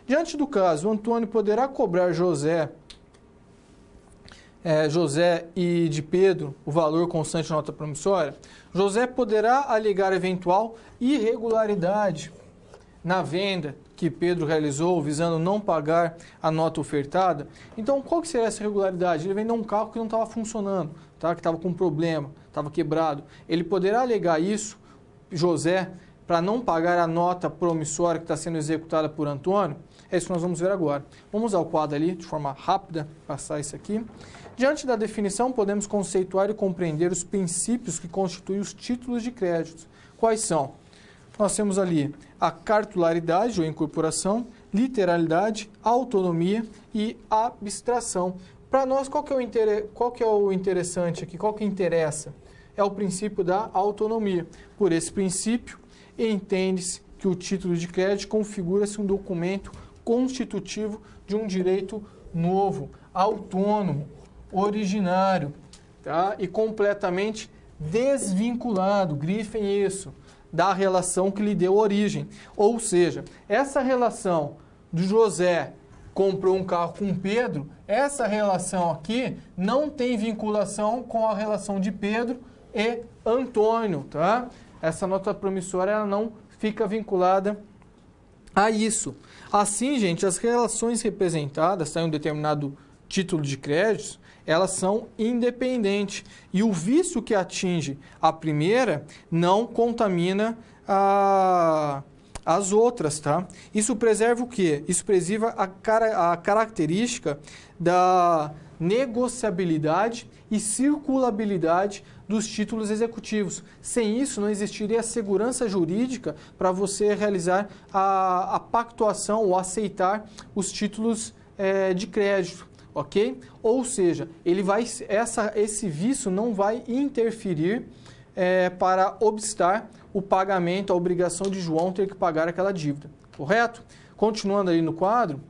Diante do caso, o Antônio poderá cobrar José e de Pedro o valor constante da nota promissória. José poderá alegar eventual irregularidade na venda que Pedro realizou, visando não pagar a nota ofertada. Então, qual que seria essa irregularidade? Ele vendeu um carro que não estava funcionando, que estava com problema, estava quebrado. Ele poderá alegar isso, José, para não pagar a nota promissória que está sendo executada por Antônio. É isso que nós vamos ver agora. Vamos ao quadro ali, de forma rápida, passar isso aqui. Diante da definição, podemos conceituar e compreender os princípios que constituem os títulos de crédito. Quais são? Nós temos ali a cartularidade ou incorporação, literalidade, autonomia e abstração. Para nós, qual que é o interessante aqui? Qual que interessa? É o princípio da autonomia. Por esse princípio, entende-se que o título de crédito configura-se um documento constitutivo de um direito novo, autônomo, originário, e completamente desvinculado, grifem isso, da relação que lhe deu origem. Ou seja, essa relação do José comprou um carro com Pedro, essa relação aqui não tem vinculação com a relação de Pedro e Antônio, tá? Essa nota promissória ela não fica vinculada a isso. Assim, gente, as relações representadas em um determinado título de crédito, elas são independentes. E o vício que atinge a primeira não contamina as outras, tá? Isso preserva o quê? Isso preserva a característica da negociabilidade e circulabilidade dos títulos executivos. Sem isso, não existiria segurança jurídica para você realizar a pactuação ou aceitar os títulos de crédito, ok? Ou seja, esse vício não vai interferir para obstar o pagamento, a obrigação de João ter que pagar aquela dívida, correto? Continuando aí no quadro,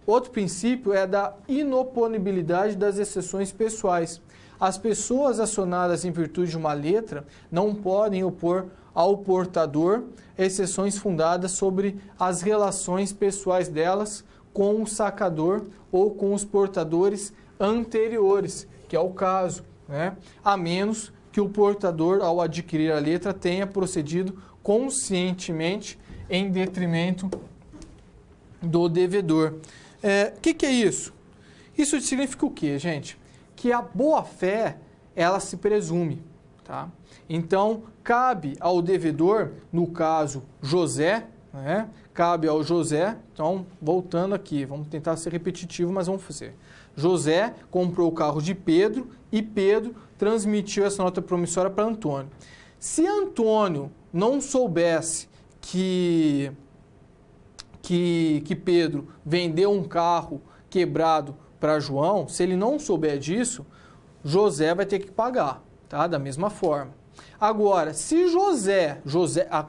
outro princípio é da inoponibilidade das exceções pessoais. As pessoas acionadas em virtude de uma letra não podem opor ao portador exceções fundadas sobre as relações pessoais delas com o sacador ou com os portadores anteriores, que é o caso, a menos que o portador, ao adquirir a letra, tenha procedido conscientemente em detrimento do devedor. O que é isso? Isso significa o quê, gente? Que a boa-fé, ela se presume, tá? Então, cabe ao devedor, no caso José, cabe ao José, então, voltando aqui, vamos tentar ser repetitivo, mas vamos fazer. José comprou o carro de Pedro e Pedro transmitiu essa nota promissória para Antônio. Se Antônio não soubesse que Pedro vendeu um carro quebrado para João, se ele não souber disso, José vai ter que pagar, tá? Da mesma forma. Agora, se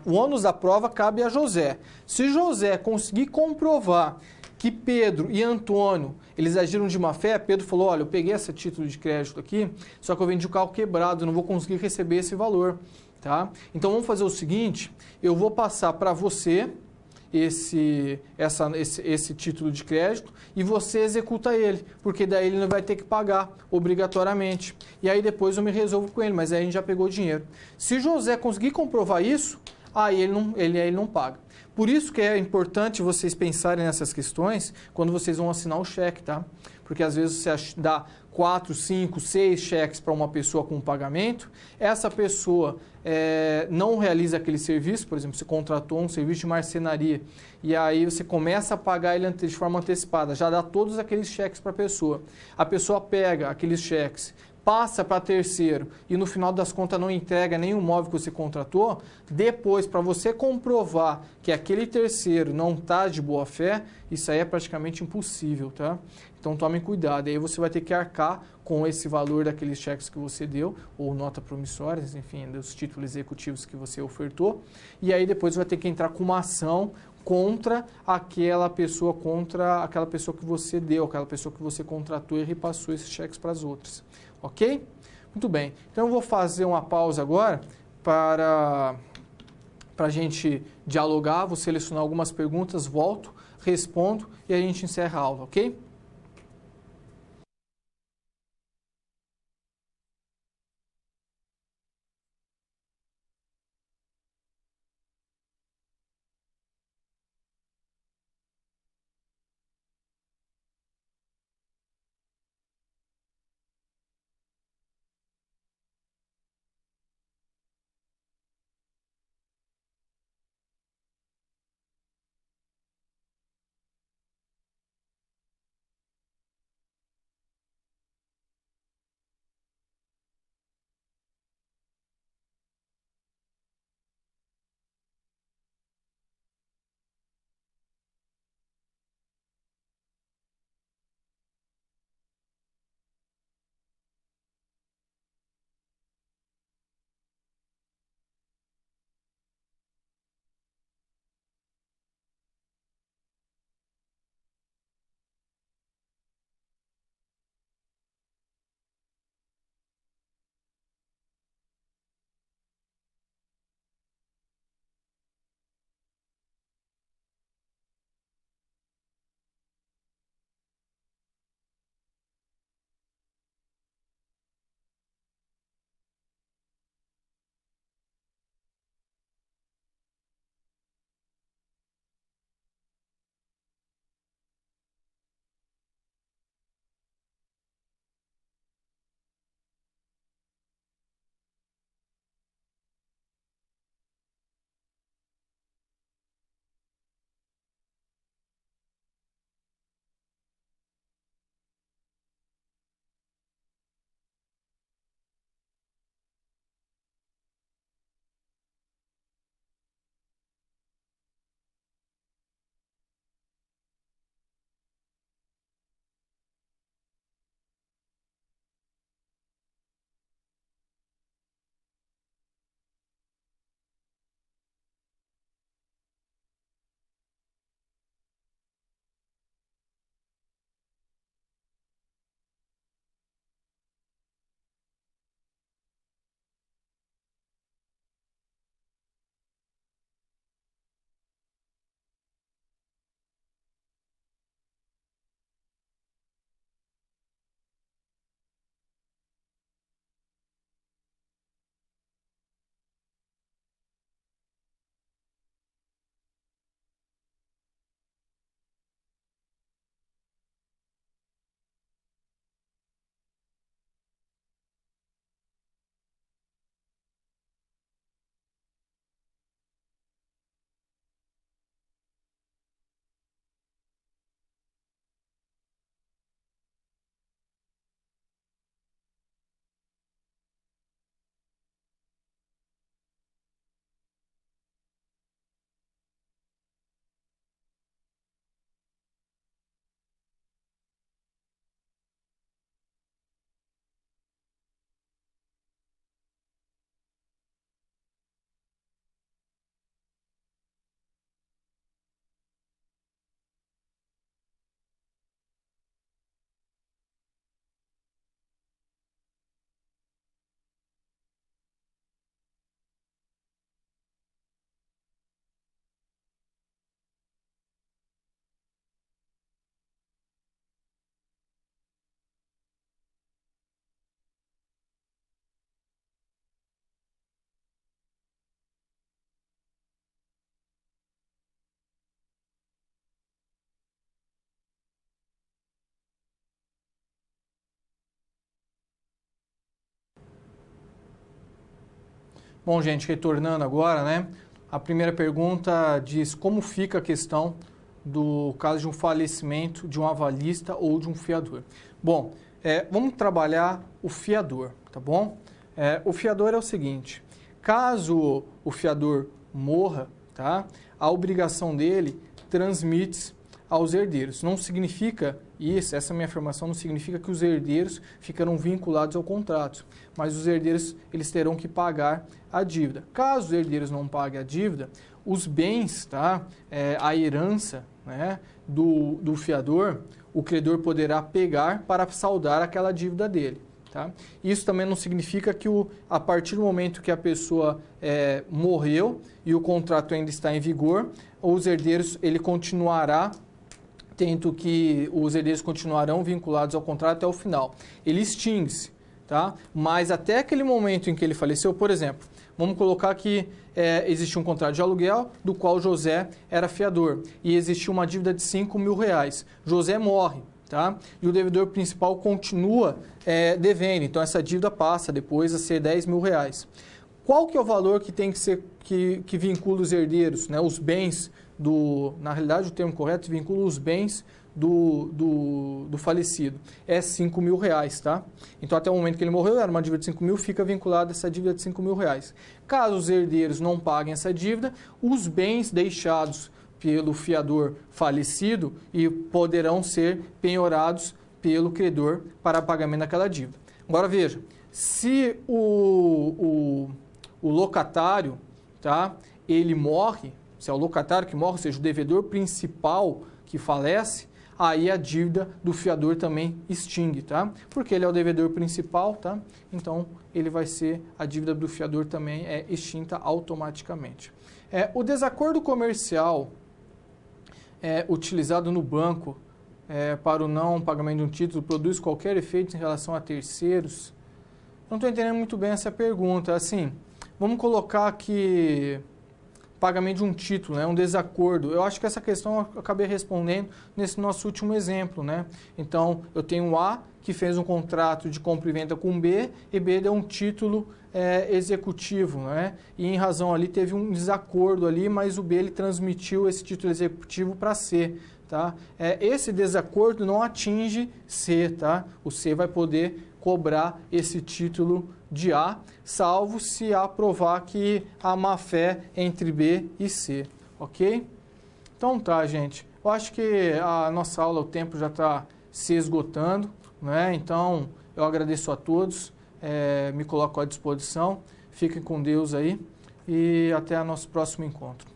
o ônus da prova cabe a José. Se José conseguir comprovar que Pedro e Antônio, eles agiram de má fé, Pedro falou, olha, eu peguei esse título de crédito aqui, só que eu vendi o carro quebrado, não vou conseguir receber esse valor, tá? Então, vamos fazer o seguinte, eu vou passar para você esse título de crédito e você executa ele, porque daí ele não vai ter que pagar obrigatoriamente. E aí depois eu me resolvo com ele, mas aí a gente já pegou o dinheiro. Se José conseguir comprovar isso, aí ele não paga. Por isso que é importante vocês pensarem nessas questões quando vocês vão assinar o cheque, tá? Porque às vezes você dá 4, 5, 6 cheques para uma pessoa com pagamento, essa pessoa não realiza aquele serviço, por exemplo, você contratou um serviço de marcenaria e aí você começa a pagar ele de forma antecipada, já dá todos aqueles cheques para a pessoa pega aqueles cheques, passa para terceiro e no final das contas não entrega nenhum móvel que você contratou, depois para você comprovar que aquele terceiro não está de boa fé, isso aí é praticamente impossível, tá? Então tomem cuidado, aí você vai ter que arcar com esse valor daqueles cheques que você deu, ou nota promissórias, enfim, dos títulos executivos que você ofertou, e aí depois vai ter que entrar com uma ação contra aquela pessoa que você deu, aquela pessoa que você contratou e repassou esses cheques para as outras. Ok? Muito bem. Então eu vou fazer uma pausa agora para a gente dialogar, vou selecionar algumas perguntas, volto, respondo e a gente encerra a aula, ok? Bom, gente, retornando agora, né? A primeira pergunta diz como fica a questão do caso de um falecimento de um avalista ou de um fiador. Bom, vamos trabalhar o fiador, tá bom? O fiador é o seguinte, caso o fiador morra, tá? A obrigação dele transmite aos herdeiros. Não significa isso, essa minha afirmação não significa que os herdeiros ficarão vinculados ao contrato, mas os herdeiros eles terão que pagar a dívida. Caso os herdeiros não paguem a dívida, os bens, tá? A herança, né, do fiador, o credor poderá pegar para saldar aquela dívida dele. Tá? Isso também não significa que a partir do momento que a pessoa morreu e o contrato ainda está em vigor, os herdeiros os herdeiros continuarão vinculados ao contrato até o final. Ele extingue-se, tá? Mas até aquele momento em que ele faleceu, por exemplo, vamos colocar que existia um contrato de aluguel do qual José era fiador e existia uma dívida de R$5.000. José morre. Tá? E o devedor principal continua devendo, então essa dívida passa depois a ser R$10.000. Qual que é o valor que tem que ser que vincula os herdeiros, né? Os bens na realidade o termo correto vincula os bens do falecido, é R$5.000, tá? Então até o momento que ele morreu era uma dívida de 5.000, fica vinculada essa dívida de R$5.000. Caso os herdeiros não paguem essa dívida, os bens deixados pelo fiador falecido e poderão ser penhorados pelo credor para pagamento daquela dívida. Agora veja, se o locatário, tá, ele morre, se é o locatário que morre, ou seja, o devedor principal que falece, aí a dívida do fiador também extingue, tá? Porque ele é o devedor principal, tá? Então a dívida do fiador também é extinta automaticamente. O desacordo comercial utilizado no banco para o não pagamento de um título produz qualquer efeito em relação a terceiros? Não estou entendendo muito bem essa pergunta. Assim, vamos colocar que pagamento de um título, né, um desacordo. Eu acho que essa questão eu acabei respondendo nesse nosso último exemplo, né? Então, eu tenho A que fez um contrato de compra e venda com B e B deu um título executivo, né? E em razão ali teve um desacordo ali, mas o B ele transmitiu esse título executivo para C, tá? Esse desacordo não atinge C, tá? O C vai poder cobrar esse título de A, salvo se A provar que há má-fé entre B e C, ok? Então tá, gente. Eu acho que a nossa aula, o tempo já está se esgotando, né? Então, eu agradeço a todos, me coloco à disposição, fiquem com Deus aí e até o nosso próximo encontro.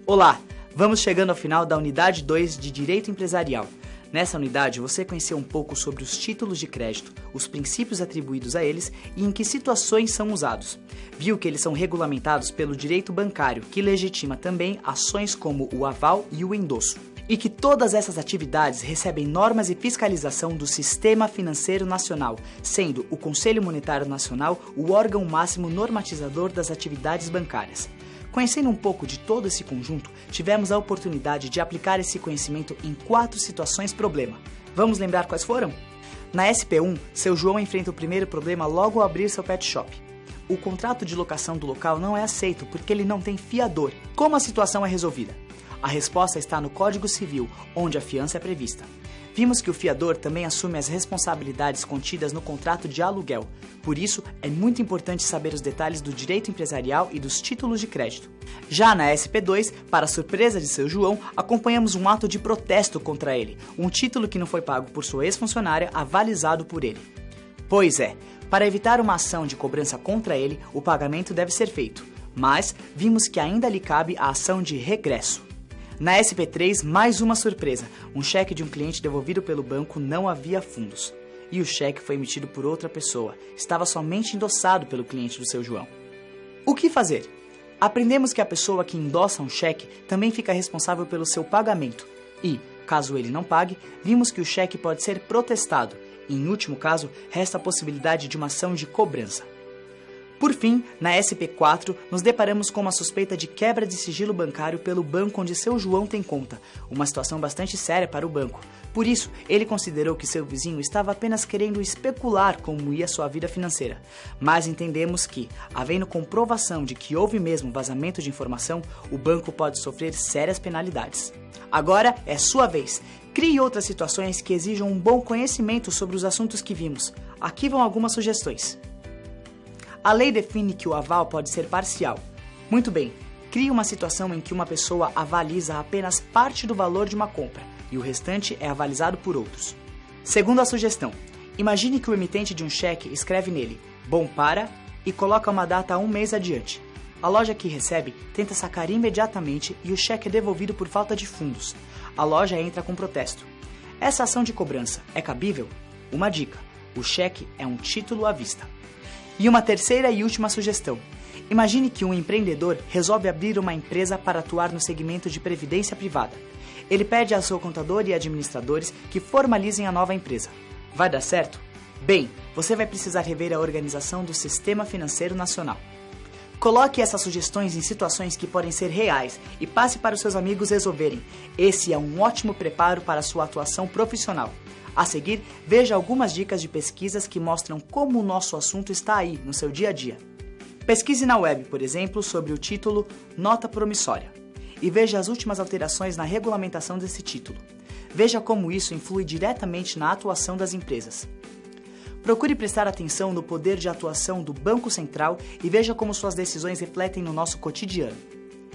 Olá, vamos chegando ao final da unidade 2 de Direito Empresarial. Nessa unidade, você conheceu um pouco sobre os títulos de crédito, os princípios atribuídos a eles e em que situações são usados. Viu que eles são regulamentados pelo direito bancário, que legitima também ações como o aval e o endosso. E que todas essas atividades recebem normas e fiscalização do Sistema Financeiro Nacional, sendo o Conselho Monetário Nacional o órgão máximo normatizador das atividades bancárias. Conhecendo um pouco de todo esse conjunto, tivemos a oportunidade de aplicar esse conhecimento em 4 situações problema. Vamos lembrar quais foram? Na SP1, seu João enfrenta o primeiro problema logo ao abrir seu pet shop. O contrato de locação do local não é aceito porque ele não tem fiador. Como a situação é resolvida? A resposta está no Código Civil, onde a fiança é prevista. Vimos que o fiador também assume as responsabilidades contidas no contrato de aluguel. Por isso, é muito importante saber os detalhes do direito empresarial e dos títulos de crédito. Já na SP2, para surpresa de seu João, acompanhamos um ato de protesto contra ele, um título que não foi pago por sua ex-funcionária, avalizado por ele. Pois é, para evitar uma ação de cobrança contra ele, o pagamento deve ser feito, mas vimos que ainda lhe cabe a ação de regresso. Na SP3, mais uma surpresa. Um cheque de um cliente devolvido pelo banco não havia fundos. E o cheque foi emitido por outra pessoa. Estava somente endossado pelo cliente do seu João. O que fazer? Aprendemos que a pessoa que endossa um cheque também fica responsável pelo seu pagamento. E, caso ele não pague, vimos que o cheque pode ser protestado. E, em último caso, resta a possibilidade de uma ação de cobrança. Por fim, na SP4, nos deparamos com uma suspeita de quebra de sigilo bancário pelo banco onde seu João tem conta, uma situação bastante séria para o banco. Por isso, ele considerou que seu vizinho estava apenas querendo especular como ia sua vida financeira. Mas entendemos que, havendo comprovação de que houve mesmo vazamento de informação, o banco pode sofrer sérias penalidades. Agora é sua vez. Crie outras situações que exijam um bom conhecimento sobre os assuntos que vimos. Aqui vão algumas sugestões. A lei define que o aval pode ser parcial. Muito bem, crie uma situação em que uma pessoa avaliza apenas parte do valor de uma compra e o restante é avalizado por outros. Segunda sugestão, imagine que o emitente de um cheque escreve nele "bom para" e coloca uma data 1 mês adiante. A loja que recebe tenta sacar imediatamente e o cheque é devolvido por falta de fundos. A loja entra com protesto. Essa ação de cobrança é cabível? Uma dica, o cheque é um título à vista. E uma terceira e última sugestão. Imagine que um empreendedor resolve abrir uma empresa para atuar no segmento de previdência privada. Ele pede ao seu contador e administradores que formalizem a nova empresa. Vai dar certo? Bem, você vai precisar rever a organização do Sistema Financeiro Nacional. Coloque essas sugestões em situações que podem ser reais e passe para os seus amigos resolverem. Esse é um ótimo preparo para a sua atuação profissional. A seguir, veja algumas dicas de pesquisas que mostram como o nosso assunto está aí no seu dia a dia. Pesquise na web, por exemplo, sobre o título Nota Promissória e veja as últimas alterações na regulamentação desse título. Veja como isso influi diretamente na atuação das empresas. Procure prestar atenção no poder de atuação do Banco Central e veja como suas decisões refletem no nosso cotidiano.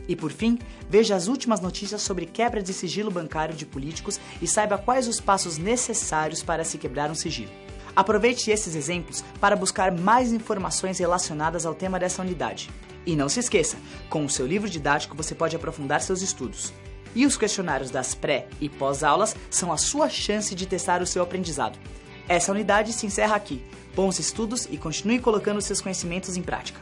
E por fim, veja as últimas notícias sobre quebra de sigilo bancário de políticos e saiba quais os passos necessários para se quebrar um sigilo. Aproveite esses exemplos para buscar mais informações relacionadas ao tema dessa unidade. E não se esqueça, com o seu livro didático você pode aprofundar seus estudos. E os questionários das pré- e pós-aulas são a sua chance de testar o seu aprendizado. Essa unidade se encerra aqui. Bons estudos e continue colocando seus conhecimentos em prática.